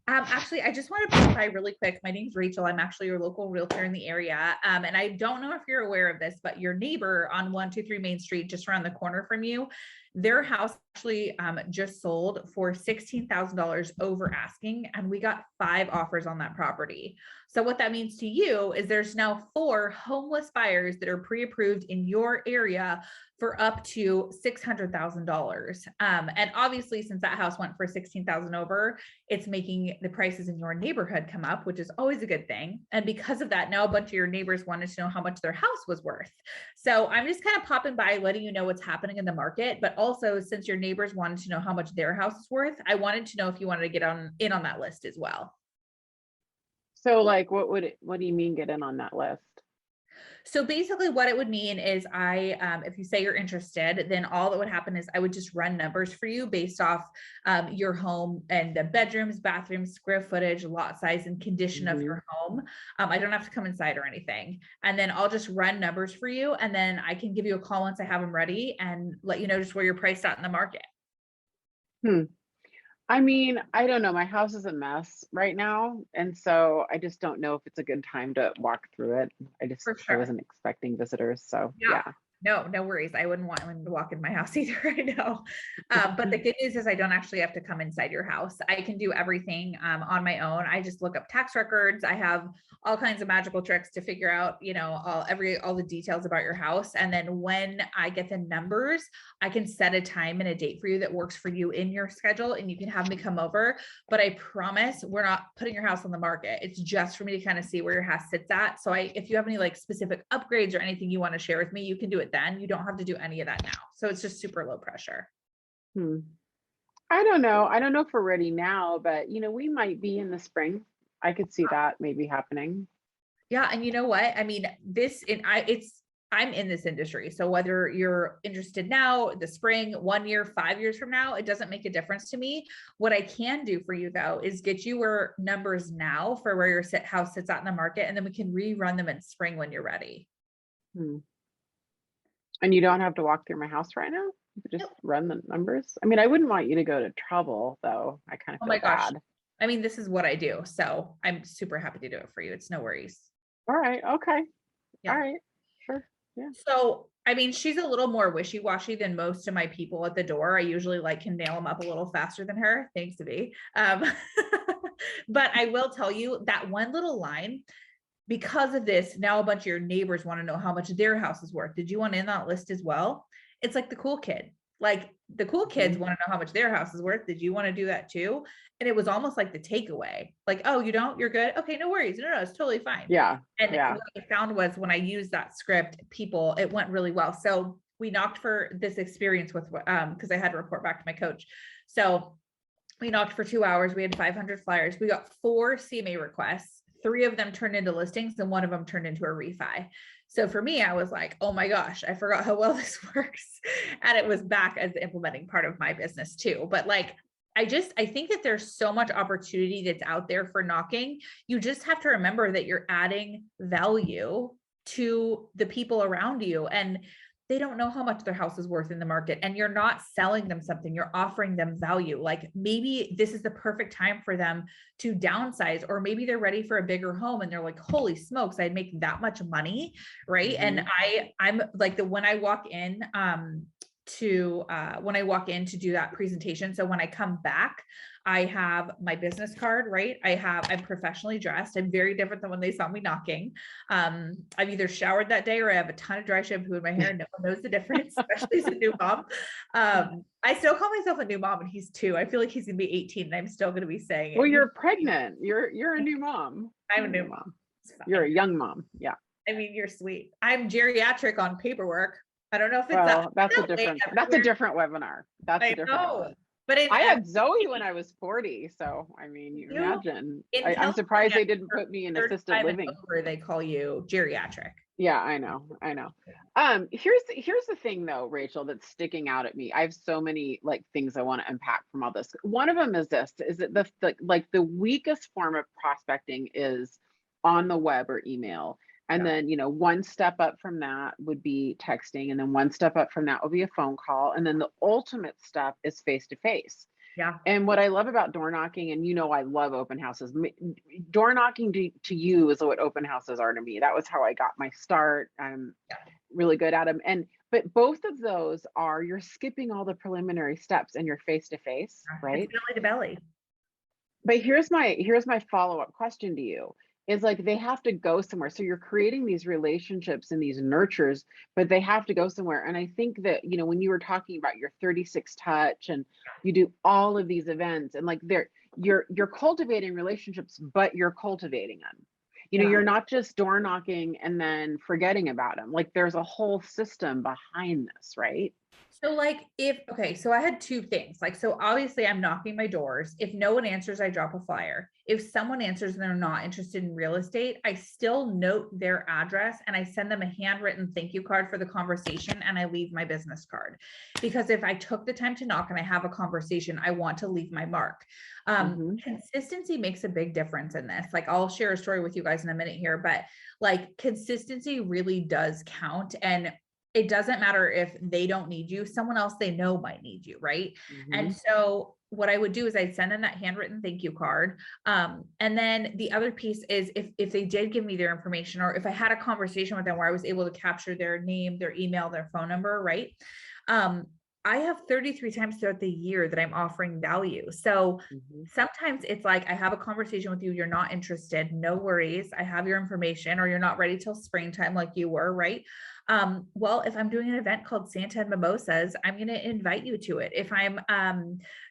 Actually, I just want to clarify really quick. My name's Rachel. I'm actually your local realtor in the area. And I don't know if you're aware of this, but your neighbor on 123 Main Street, just around the corner from you, Their house actually just sold for $16,000 over asking, and we got 5 offers on that property. So what that means to you is there's now 4 homeless buyers that are pre-approved in your area for up to $600,000. And obviously, since that house went for 16,000 over, it's making the prices in your neighborhood come up, which is always a good thing. And because of that, now a bunch of your neighbors wanted to know how much their house was worth. So I'm just kind of popping by, letting you know what's happening in the market. But also, since your neighbors wanted to know how much their house is worth, I wanted to know if you wanted to get in on that list as well. So like, what do you mean get in on that list? So basically what it would mean is if you say you're interested, then all that would happen is I would just run numbers for you based off your home and the bedrooms, bathrooms, square footage, lot size, and condition of your home. I don't have to come inside or anything. And then I'll just run numbers for you. And then I can give you a call once I have them ready and let you know just where you're priced out in the market. I mean, I don't know. My house is a mess right now. And so I just don't know if it's a good time to walk through it. I wasn't expecting visitors. So yeah. No worries. I wouldn't want him to walk in my house either. I know. But the good news is I don't actually have to come inside your house. I can do everything on my own. I just look up tax records. I have all kinds of magical tricks to figure out, all the details about your house. And then when I get the numbers, I can set a time and a date for you that works for you in your schedule, and you can have me come over. But I promise we're not putting your house on the market. It's just for me to kind of see where your house sits at. So if you have any like specific upgrades or anything you want to share with me, you can do it then. You don't have to do any of that now. So it's just super low pressure. I don't know. I don't know if we're ready now, but we might be in the spring. I could see that maybe happening. Yeah. And you know what? I mean, I'm in this industry. So whether you're interested now, the spring, 1 year, 5 years from now, it doesn't make a difference to me. What I can do for you though, is get you your numbers now for where your house sits out in the market. And then we can rerun them in spring when you're ready. And you don't have to walk through my house right now. You could just run the numbers. I mean, I wouldn't want you to go to trouble though. I kind of feel bad. I mean, this is what I do. So I'm super happy to do it for you. It's no worries. All right. Okay. Yeah. All right. Sure. Yeah. So, I mean, she's a little more wishy-washy than most of my people at the door. I usually can nail them up a little faster than her. Thanks to be. But I will tell you that one little line, because of this, now a bunch of your neighbors want to know how much their house is worth. Did you want in that list as well? It's like the cool kid. Like the cool kids want to know how much their house is worth. Did you want to do that too? And it was almost like the takeaway. Like, oh, you don't? You're good? Okay, no worries. No, it's totally fine. Yeah. And what I found was when I used that script, it went really well. So we knocked for this experience with, because I had to report back to my coach. So we knocked for 2 hours. We had 500 flyers. We got 4 CMA requests. 3 of them turned into listings and 1 of them turned into a refi. So for me, I was like, oh my gosh, I forgot how well this works. And it was back as the implementing part of my business too. But I think that there's so much opportunity that's out there for knocking. You just have to remember that you're adding value to the people around you, and they don't know how much their house is worth in the market, and you're not selling them something, you're offering them value. Like maybe this is the perfect time for them to downsize, or maybe they're ready for a bigger home and they're like, holy smokes, I'd make that much money. Right. And I'm like when I walk in to do that presentation. So when I come back, I have my business card, right? I'm professionally dressed. I'm very different than when they saw me knocking. I've either showered that day or I have a ton of dry shampoo in my hair. No one knows the difference, especially as a new mom. I still call myself a new mom, and he's 2. I feel like he's going to be 18 and I'm still going to be saying it. Well, you're pregnant. You're a new mom. I'm a new mom. You're a young mom. Yeah. I mean, you're sweet. I'm geriatric on paperwork. I don't know if it's that's a different webinar. That's a different one. But I had Zoe when I was 40. So, I mean, you imagine. I'm surprised they didn't put me in assisted living. Where they call you geriatric. Yeah, I know. Here's the thing though, Rachel, that's sticking out at me. I have so many things I want to unpack from all this. One of them is this: is that the weakest form of prospecting is on the web or email. And then, one step up from that would be texting. And then one step up from that would be a phone call. And then the ultimate step is face-to-face. Yeah. And what I love about door knocking, and I love open houses. Door knocking to you is what open houses are to me. That was how I got my start. I'm really good at them. But both of those are, you're skipping all the preliminary steps and you're face to face, It's right? belly to belly. But here's my follow-up question to you, is like they have to go somewhere. So you're creating these relationships and these nurtures, but they have to go somewhere. And I think that, when you were talking about your 36 touch and you do all of these events and like you're cultivating relationships, but you're cultivating them. Yeah. You're not just door knocking and then forgetting about them. Like there's a whole system behind this, right? So like so I had two things. Like, so obviously I'm knocking my doors. If no one answers, I drop a flyer. If someone answers and they're not interested in real estate, I still note their address and I send them a handwritten thank you card for the conversation and I leave my business card. Because if I took the time to knock and I have a conversation, I want to leave my mark. Consistency makes a big difference in this. Like I'll share a story with you guys in a minute here, but like consistency really does count. And it doesn't matter if they don't need you, someone else they know might need you, right? And so what I would do is I'd send them that handwritten thank you card. And then the other piece is if they did give me their information, or if I had a conversation with them where I was able to capture their name, their email, their phone number, right? I have 33 times throughout the year that I'm offering value. So sometimes it's like, I have a conversation with you, you're not interested, no worries. I have your information, or you're not ready till springtime like you were, right? Well, if I'm doing an event called Santa and Mimosas, I'm going to invite you to it. If I'm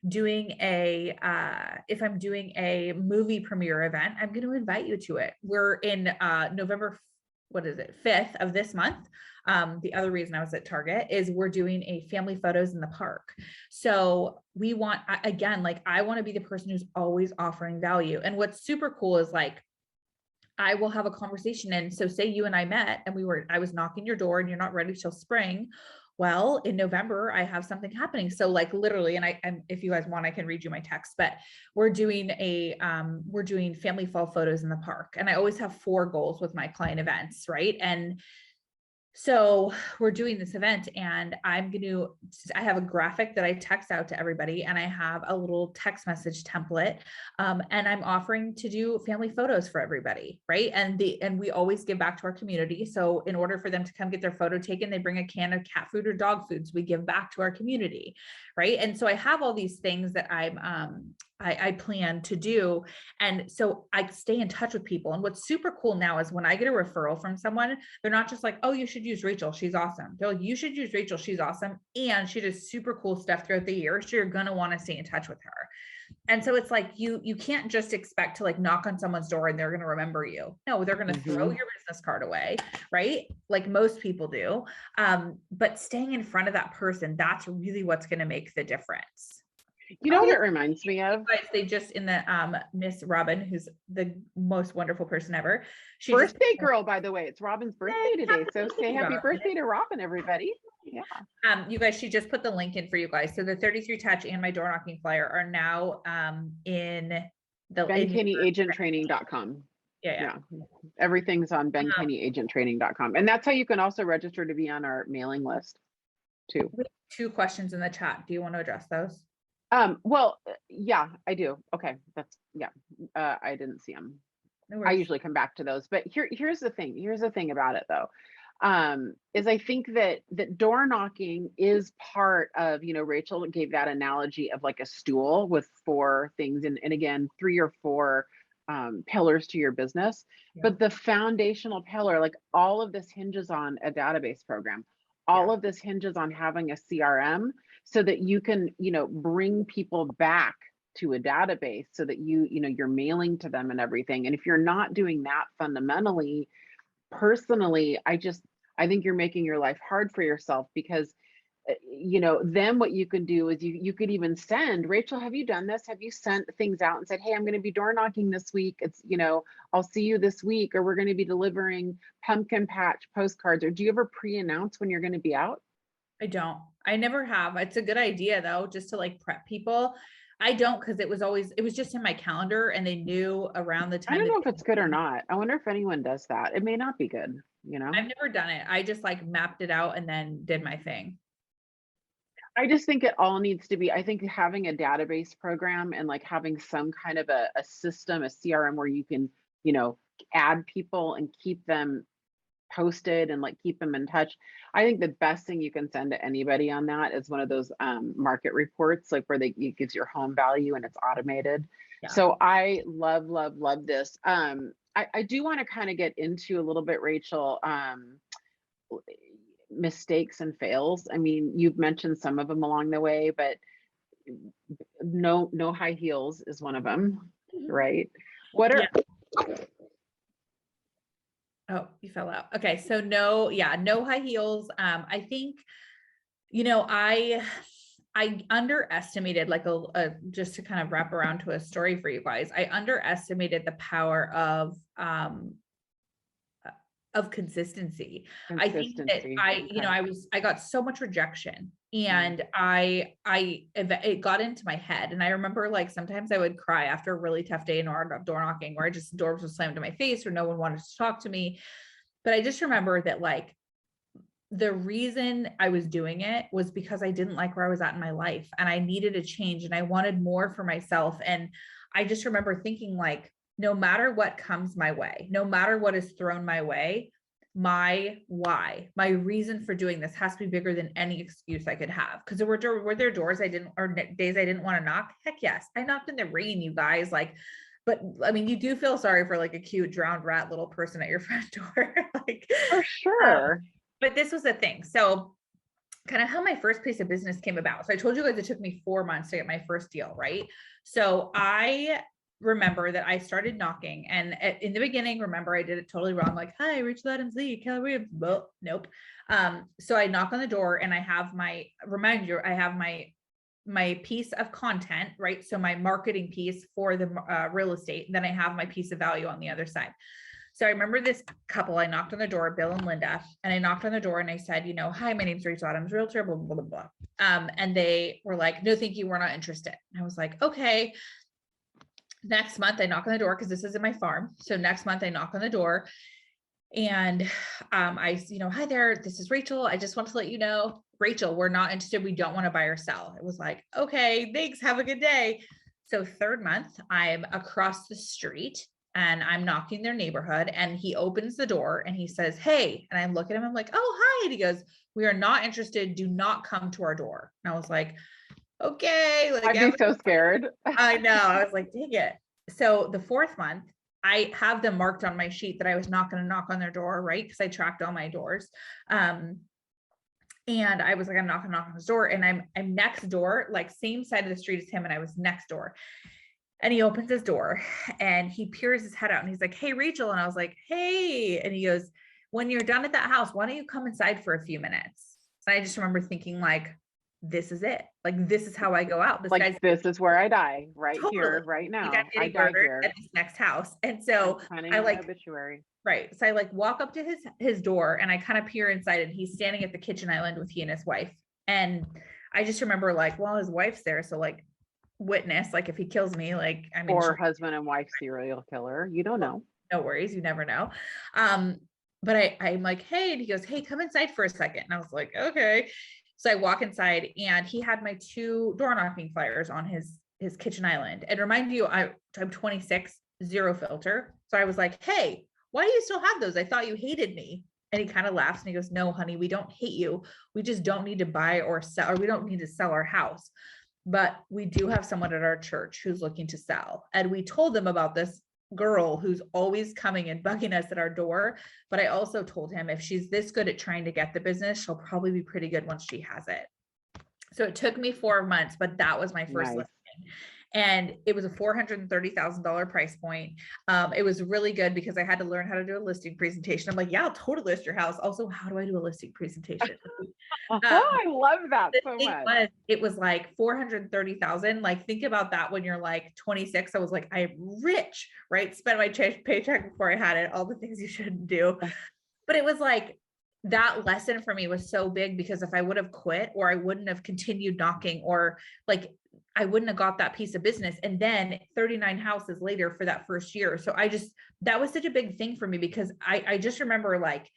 doing a movie premiere event, I'm going to invite you to it. We're in November, 5th of this month. The other reason I was at Target is we're doing a family photos in the park. So we want, again, like I want to be the person who's always offering value. And what's super cool is like, I will have a conversation. And so say you and I met and I was knocking your door and you're not ready till spring. Well, in November, I have something happening. So like literally, and if you guys want, I can read you my text, but we're doing family fall photos in the park. And I always have 4 goals with my client events. Right. And so we're doing this event and I have a graphic that I text out to everybody and I have a little text message template. And I'm offering to do family photos for everybody. Right. And we always give back to our community. So in order for them to come get their photo taken, they bring a can of cat food or dog food. So we give back to our community. Right. And so I have all these things that I plan to do. And so I stay in touch with people. And what's super cool now is when I get a referral from someone, they're not just like, oh, you should use Rachel, she's awesome. They're like, you should use Rachel, she's awesome. And she does super cool stuff throughout the year. So you're going to want to stay in touch with her. And so it's like, you can't just expect to like knock on someone's door and they're going to remember you. No, they're going to throw your business card away, right? Like most people do. But staying in front of that person, that's really what's going to make the difference. You know what it reminds me of? They just in the Miss Robin, who's the most wonderful person ever. Birthday girl, by the way. It's Robin's birthday today. So say happy birthday to Robin, everybody. Yeah. You guys, she just put the link in for you guys. So the 33 touch and my door knocking flyer are now in the BenKinneyAgentTraining.com. Yeah. Everything's on BenKinneyAgentTraining.com. And that's how you can also register to be on our mailing list too. We have 2 questions in the chat. Do you want to address those? Well, yeah, I do. Okay. I didn't see them. No, I usually come back to those, but here's the thing. Here's the thing about it though. Is I think that door knocking is part of, Rachel gave that analogy of like a stool with 4 things and again, 3 or 4 pillars to your business. Yeah. But the foundational pillar, like all of this hinges on a database program. All of this hinges on having a CRM so that you can, bring people back to a database so that you're mailing to them and everything. And if you're not doing that fundamentally, personally, I think you're making your life hard for yourself because, then what you can do is you could even send, Rachel, have you done this? Have you sent things out and said, hey, I'm going to be door knocking this week. It's, I'll see you this week, or we're going to be delivering pumpkin patch postcards. Or do you ever pre-announce when you're going to be out? I don't. I never have. It's a good idea though, just to like prep people. I don't, because it was just in my calendar and they knew around the time. I don't know if it's good or not. I wonder if anyone does that. It may not be good, I've never done it. I just like mapped it out and then did my thing. I just think it all needs to be, I think having a database program and like having some kind of a system, a CRM where you can, add people and keep them posted and like keep them in touch. I think the best thing you can send to anybody on that is one of those market reports, like where it gives your home value and it's automated. Yeah. So I love, love, love this. I do want to kind of get into a little bit, Rachel, mistakes and fails. I mean, you've mentioned some of them along the way, but no high heels is one of them, right? What are Oh, you fell out. Okay. So no high heels. I think, I underestimated like just to kind of wrap around to a story for you guys. I underestimated the power of consistency. I think that I got so much rejection, and it got into my head. And I remember like sometimes I would cry after a really tough day in door knocking, where doors were slammed in my face or no one wanted to talk to me. But I just remember that like the reason I was doing it was because I didn't like where I was at in my life, and I needed a change, and I wanted more for myself. And I just remember thinking like, no matter what comes my way, no matter what is thrown my way, my reason for doing this has to be bigger than any excuse I could have. Because were there doors or days I didn't want to knock? Heck yes. I knocked in the rain, you guys. Like, but I mean, you do feel sorry for like a cute drowned rat little person at your front door. Like, for sure. But this was the thing. So kind of how my first piece of business came about. So I told you guys it took me 4 months to get my first deal, right? So I remember that I started knocking, and in the beginning, remember I did it totally wrong. Like, hi, Rachel Adams Lee, Kelly Williams. Well, nope. So I knock on the door, and I have my piece of content, right? So my marketing piece for the real estate. And then I have my piece of value on the other side. So I remember this couple, I knocked on the door, Bill and Linda, and I knocked on the door and I said, hi, my name's Rachel Adams, realtor, blah, blah, blah, blah. And they were like, no, thank you. We're not interested. And I was like, okay. Next month I knock on the door, because this is in my farm. So next month I knock on the door, and hi there, this is Rachel. I just want to let you know, Rachel, we're not interested. We don't want to buy or sell. It was like, okay, thanks. Have a good day. So third month, I'm across the street and I'm knocking their neighborhood, and he opens the door and he says, hey, and I look at him. I'm like, oh, hi. And he goes, we are not interested. Do not come to our door. And I was like, okay. Like, I'd be so scared. I know. I was like, dang it. So the fourth month, I have them marked on my sheet that I was not going to knock on their door, right? Because I tracked all my doors. And I was like, I'm not going to knock on his door. And I'm next door, like same side of the street as him. And I was next door. And he opens his door and he peers his head out and he's like, hey, Rachel. And I was like, hey. And he goes, when you're done at that house, why don't you come inside for a few minutes? And I just remember thinking like, this is it. Like, this is how I go out. This is where I die, right here, right now. I die here at this next house. And so I like obituary. Right. So I like walk up to his door and I kind of peer inside, and he's standing at the kitchen island with he and his wife. And I just remember like, well, his wife's there. So like, witness, like if he kills me, like, I mean, or husband and wife serial killer, you don't know. No worries, you never know. But I'm like, hey, and he goes, hey, come inside for a second. And I was like, okay. So I walk inside, and he had my 2 door knocking flyers on his kitchen island. And remind you, I'm 26, 0 filter. So I was like, hey, why do you still have those? I thought you hated me. And he kind of laughs and he goes, no, honey, we don't hate you. We just don't need to buy or sell, or we don't need to sell our house. But we do have someone at our church who's looking to sell. And we told them about this girl who's always coming and bugging us at our door. But I also told him if she's this good at trying to get the business, she'll probably be pretty good once she has it. So it took me 4 months, but that was my first listing. And it was a $430,000 price point. It was really good because I had to learn how to do a listing presentation. I'm like, yeah, I'll totally list your house. Also, how do I do a listing presentation? I love that so much. It was like 430,000. Like, think about that when you're like 26. I was like, I'm rich, right? Spent my paycheck before I had it. All the things you shouldn't do. But it was like, that lesson for me was so big, because if I would have quit, or I wouldn't have continued knocking, or like, I wouldn't have got that piece of business. And then 39 houses later for that first year. So that was such a big thing for me, because I just remember like,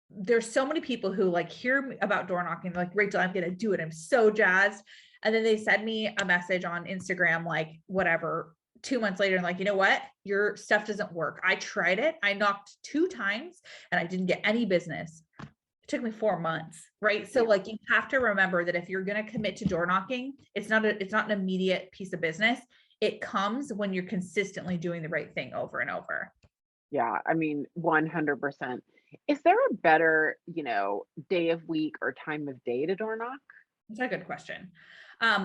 there's so many people who like hear about door knocking, like, Rachel, I'm going to do it. I'm so jazzed. And then they send me a message on Instagram, like whatever, 2 months later and like, you know what, your stuff doesn't work. I tried it. I knocked 2 times and I didn't get any business. It took me 4 months. Right. So like, you have to remember that if you're going to commit to door knocking, it's not an immediate piece of business. It comes when you're consistently doing the right thing over and over. Yeah, I mean, 100%. Is there a better, day of week or time of day to door knock? That's a good question.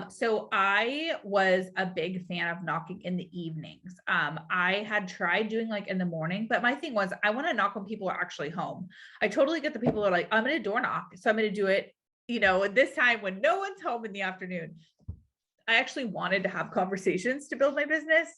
So I was a big fan of knocking in the evenings. I had tried doing like in the morning, but my thing was I want to knock when people are actually home. I totally get the people that are like, I'm going to door knock. So I'm going to do it, at this time when no one's home in the afternoon. I actually wanted to have conversations to build my business.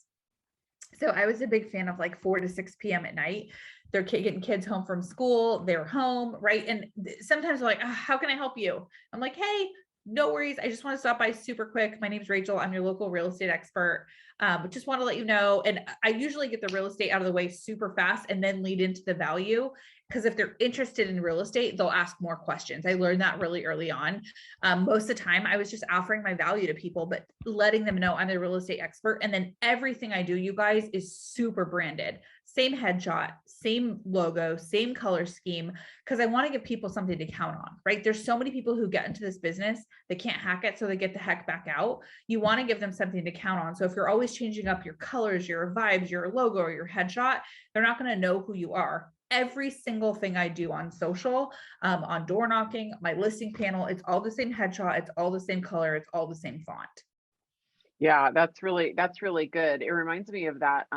So I was a big fan of like 4 to 6 p.m. at night. They're getting kids home from school. They're home, right? And sometimes they're like, how can I help you? I'm like, hey, no worries. I just want to stop by super quick. My name's Rachel. I'm your local real estate expert. But just want to let you know. And I usually get the real estate out of the way super fast and then lead into the value. Because if they're interested in real estate, they'll ask more questions. I learned that really early on. Most of the time, I was just offering my value to people, but letting them know I'm the real estate expert. And then everything I do, you guys, is super branded. Same headshot, same logo, same color scheme, because I want to give people something to count on, right? There's so many people who get into this business, they can't hack it, so they get the heck back out. You want to give them something to count on. So if you're always changing up your colors, your vibes, your logo, or your headshot, they're not going to know who you are. Every single thing I do on social, on door knocking, my listing panel, it's all the same headshot, it's all the same color, it's all the same font. Yeah, that's really good. It reminds me of that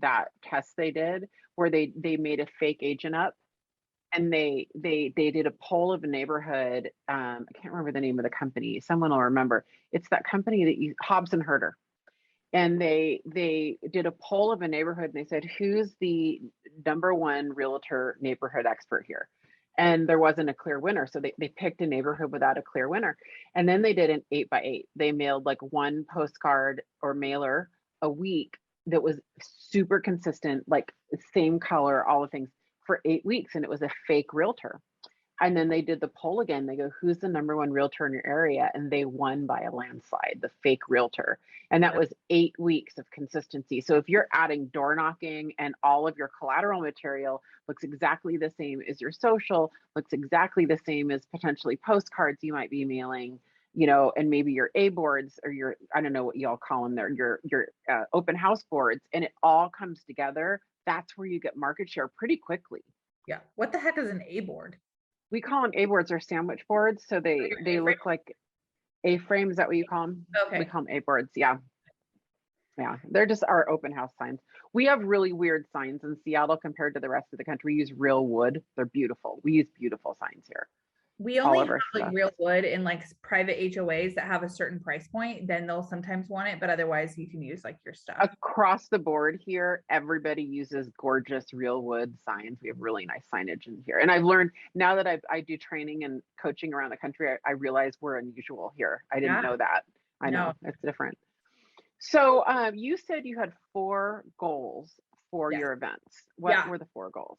that test they did where they made a fake agent up, and they did a poll of a neighborhood. I can't remember the name of the company. Someone will remember. It's that company that Hobbs and Herder. And they did a poll of a neighborhood, and they said, who's the #1 realtor neighborhood expert here? And there wasn't a clear winner. So they picked a neighborhood without a clear winner. And then they did an 8x8. They mailed like one postcard or mailer a week that was super consistent, like same color, all the things, for 8 weeks. And it was a fake realtor. And then they did the poll again. They go, who's the #1 realtor in your area? And they won by a landslide, the fake realtor. And that was 8 weeks of consistency. So if you're adding door knocking and all of your collateral material looks exactly the same as your social, looks exactly the same as potentially postcards you might be mailing, and maybe your A boards or your, I don't know what y'all call them there, your open house boards, and it all comes together, that's where you get market share pretty quickly. Yeah. What the heck is an A board? We call them A boards or sandwich boards. So they look like A-frame. Is that what you call them? Okay. We call them A boards. Yeah. Yeah. They're just our open house signs. We have really weird signs in Seattle compared to the rest of the country. We use real wood. They're beautiful. We use beautiful signs here. We only have like real wood in like private HOAs that have a certain price point, then they'll sometimes want it, but otherwise you can use like your stuff. Across the board here, everybody uses gorgeous real wood signs. We have really nice signage in here. And I've learned now that I do training and coaching around the country, I realize we're unusual here. I didn't know that. I know it's different. So you said you had 4 goals for your events. What were the 4 goals?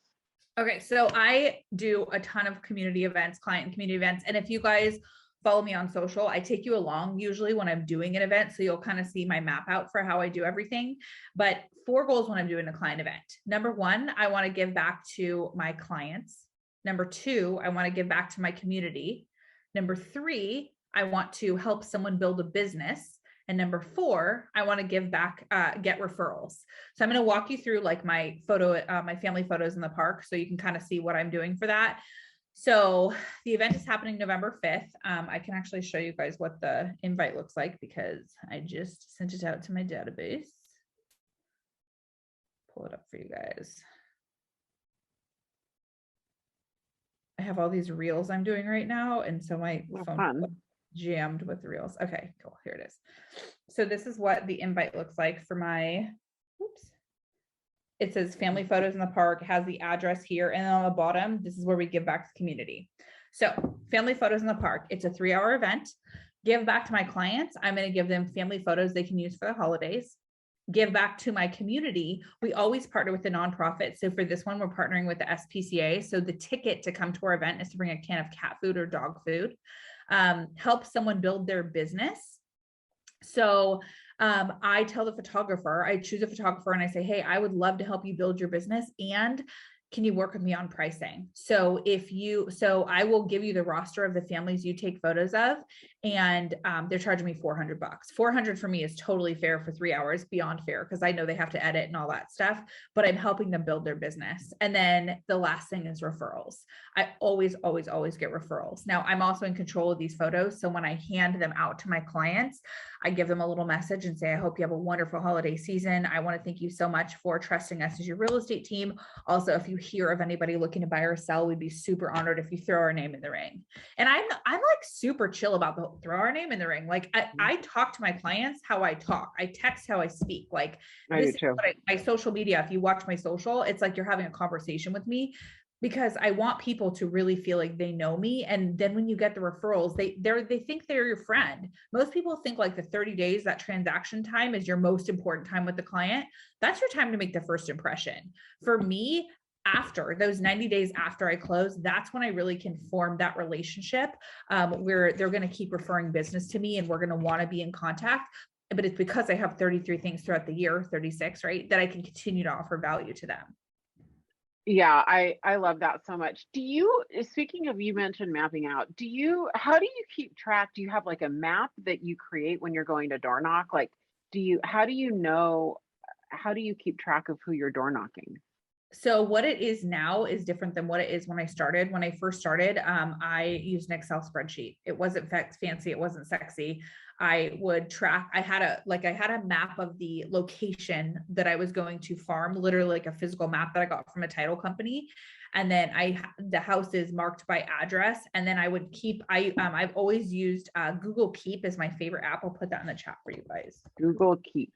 Okay, so I do a ton of community events, client and community events. And if you guys follow me on social, I take you along usually when I'm doing an event. So you'll kind of see my map out for how I do everything. But 4 goals when I'm doing a client event. Number 1, I want to give back to my clients. Number 2, I want to give back to my community. Number 3, I want to help someone build a business. And number 4, I want to give back, get referrals. So I'm going to walk you through like my family photos in the park, so you can kind of see what I'm doing for that. So the event is happening November 5th. I can actually show you guys what the invite looks like because I just sent it out to my database. Pull it up for you guys. I have all these reels I'm doing right now. And so my phone jammed with the reels. Okay, cool. Here it is. So this is what the invite looks like for my, it says family photos in the park, has the address here. And then on the bottom, this is where we give back to the community. So family photos in the park, it's a 3-hour event. Give back to my clients. I'm going to give them family photos they can use for the holidays. Give back to my community. We always partner with the nonprofit. So for this one, we're partnering with the SPCA. So the ticket to come to our event is to bring a can of cat food or dog food. Help someone build their business. So I tell the photographer, I choose a photographer and I say, hey, I would love to help you build your business. And can you work with me on pricing? So I will give you the roster of the families you take photos of, and they're charging me $400. $400 for me is totally fair for 3 hours, beyond fair, because I know they have to edit and all that stuff, but I'm helping them build their business. And then the last thing is referrals. I always get referrals. Now I'm also in control of these photos. So when I hand them out to my clients, I give them a little message and say, I hope you have a wonderful holiday season. I want to thank you so much for trusting us as your real estate team. Also, if you hear of anybody looking to buy or sell, we'd be super honored if you throw our name in the ring. And I'm like super chill about the throw our name in the ring. Like I talk to my clients how I talk. I text how I speak. Like this is what my social media, if you watch my social, it's like you're having a conversation with me, because I want people to really feel like they know me. And then when you get the referrals, they think they're your friend. Most people think like the 30 days, that transaction time is your most important time with the client. That's your time to make the first impression. For me, after those 90 days after I close, that's when I really can form that relationship where they're going to keep referring business to me and we're going to want to be in contact. But it's because I have 33 things throughout the year, 36, right, that I can continue to offer value to them. Yeah, I love that so much. Speaking of, you mentioned mapping out, how do you keep track? Do you have like a map that you create when you're going to door knock? Like, how do you keep track of who you're door knocking? So what it is now is different than what it is when I started. When I first started, I used an Excel spreadsheet. It wasn't fancy. It wasn't sexy. I would track, I had a map of the location that I was going to farm, literally like a physical map that I got from a title company. And then the house is marked by address. And then I would I've always used Google Keep as my favorite app. I'll put that in the chat for you guys. Google Keep.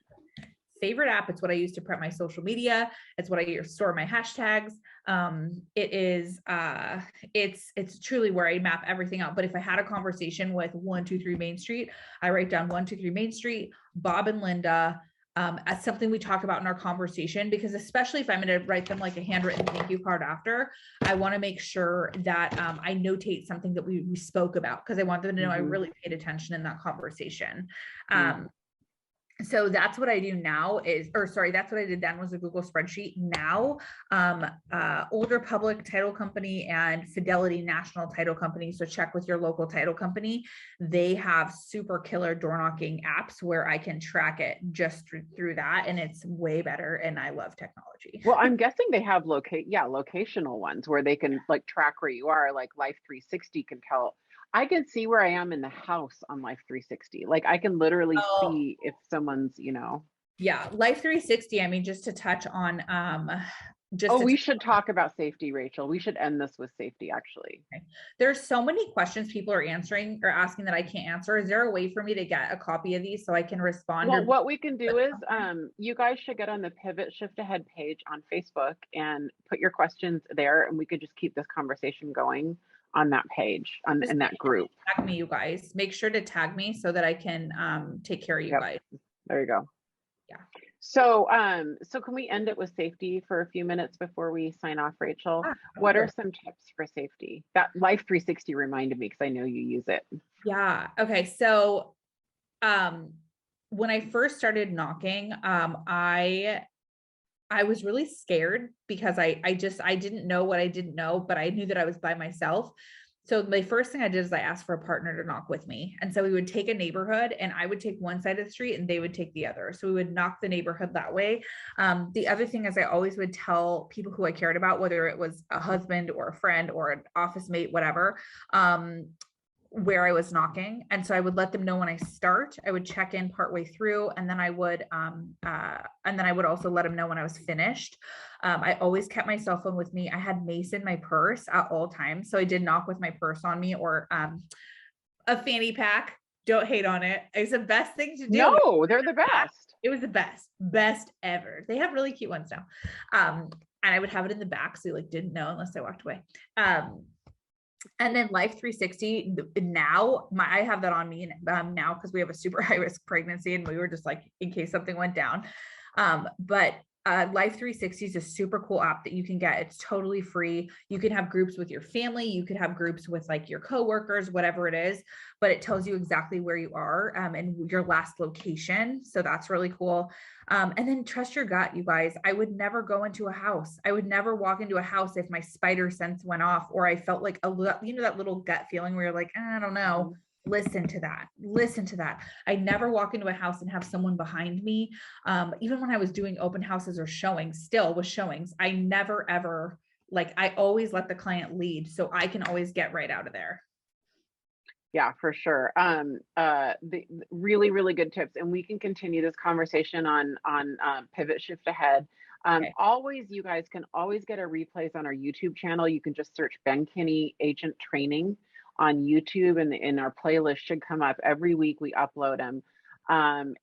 Favorite app. It's what I use to prep my social media. It's what I use to store my hashtags. It's truly where I map everything out. But if I had a conversation with 123 Main Street, I write down 123 Main Street, Bob and Linda, as something we talk about in our conversation, because especially if I'm going to write them like a handwritten thank you card after, I want to make sure that I notate something that we spoke about, because I want them to know I really paid attention in that conversation. So that's what I do now that's what I did then, was a Google spreadsheet. Now, Old Republic Title Company and Fidelity National Title Company, so check with your local title company. They have super killer door knocking apps where I can track it just through that. And it's way better. And I love technology. Well, I'm guessing they have locational ones where they can like track where you are, like Life 360 can tell. I can see where I am in the house on Life 360. Like I can literally see if someone's, Yeah. Life 360. I mean, just to touch on, we should talk about safety, Rachel. We should end this with safety, actually. Okay. There's so many questions people are asking that I can't answer. Is there a way for me to get a copy of these so I can respond? Well, what we can do is, you guys should get on the Pivot Shift Ahead page on Facebook and put your questions there, and we could just keep this conversation going on that page, in that group. Tag me, you guys. Make sure to tag me so that I can take care of you guys. There you go. Yeah. So can we end it with safety for a few minutes before we sign off, Rachel? What are some tips for safety? That Life 360 reminded me, because I know you use it. Yeah. Okay. So when I first started knocking, I was really scared because I didn't know what I didn't know, but I knew that I was by myself. So the first thing I did is I asked for a partner to knock with me. And so we would take a neighborhood and I would take one side of the street and they would take the other. So we would knock the neighborhood that way. The other thing is I always would tell people who I cared about, whether it was a husband or a friend or an office mate, whatever, where I was knocking. And so I would let them know when I start. I would check in partway through, and then I would also let them know when I was finished. I always kept my cell phone with me. I had Mace in my purse at all times. So I did knock with my purse on me, or a fanny pack. Don't hate on it. It's the best thing to do. No, they're the best. It was the best ever. They have really cute ones now. And I would have it in the back, so you didn't know unless I walked away. And then Life 360 now, I have that on me now because we have a super high risk pregnancy and we were just in case something went down. But Life 360 is a super cool app that you can get. It's totally free. You can have groups with your family. You could have groups with like your coworkers, whatever it is, but it tells you exactly where you are and your last location. So that's really cool. And then trust your gut, you guys. I would never go into a house. I would never walk into a house if my spider sense went off, or I felt like that little gut feeling where you're like, I don't know. Listen to that. Listen to that. I never walk into a house and have someone behind me. Even when I was doing open houses or showings, still with showings, I never ever, like, I always let the client lead so I can always get right out of there. Yeah, for sure. The really, really good tips, and we can continue this conversation on Pivot Shift Ahead. Okay. Always, you guys can always get our replays on our YouTube channel. You can just search Ben Kinney Agent Training on YouTube, and in our playlist should come up every week. We upload them.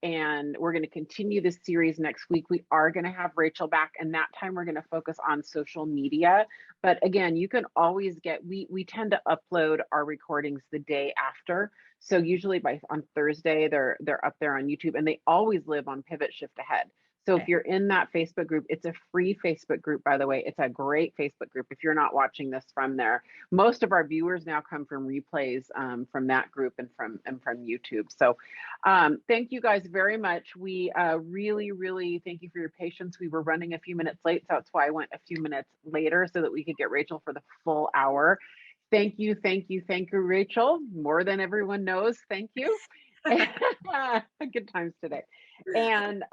And we're going to continue this series next week. We are going to have Rachel back, and that time we're going to focus on social media. But again, you can always we tend to upload our recordings the day after. So usually on Thursday, they're up there on YouTube, and they always live on Pivot Shift Ahead. So if you're in that Facebook group, it's a free Facebook group, by the way. It's a great Facebook group if you're not watching this from there. Most of our viewers now come from replays from that group and from YouTube. So thank you guys very much. We really, really thank you for your patience. We were running a few minutes late, so that's why I went a few minutes later so that we could get Rachel for the full hour. Thank you, Rachel. More than everyone knows. Thank you. Good times today. And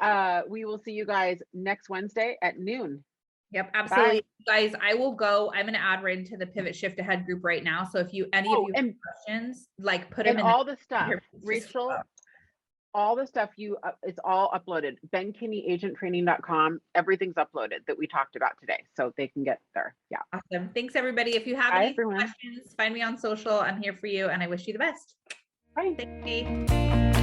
we will see you guys next Wednesday at noon. Yep, absolutely. Bye. Guys, I will go. I'm going to add right into the Pivot Shift Ahead group right now. So if any of you have questions, like put them in all the stuff, Rachel, all the stuff it's all uploaded. BenKinneyAgentTraining.com. Everything's uploaded that we talked about today, so they can get there. Yeah. Awesome. Thanks everybody. If you have any questions, find me on social. I'm here for you, and I wish you the best. Bye. Thank you.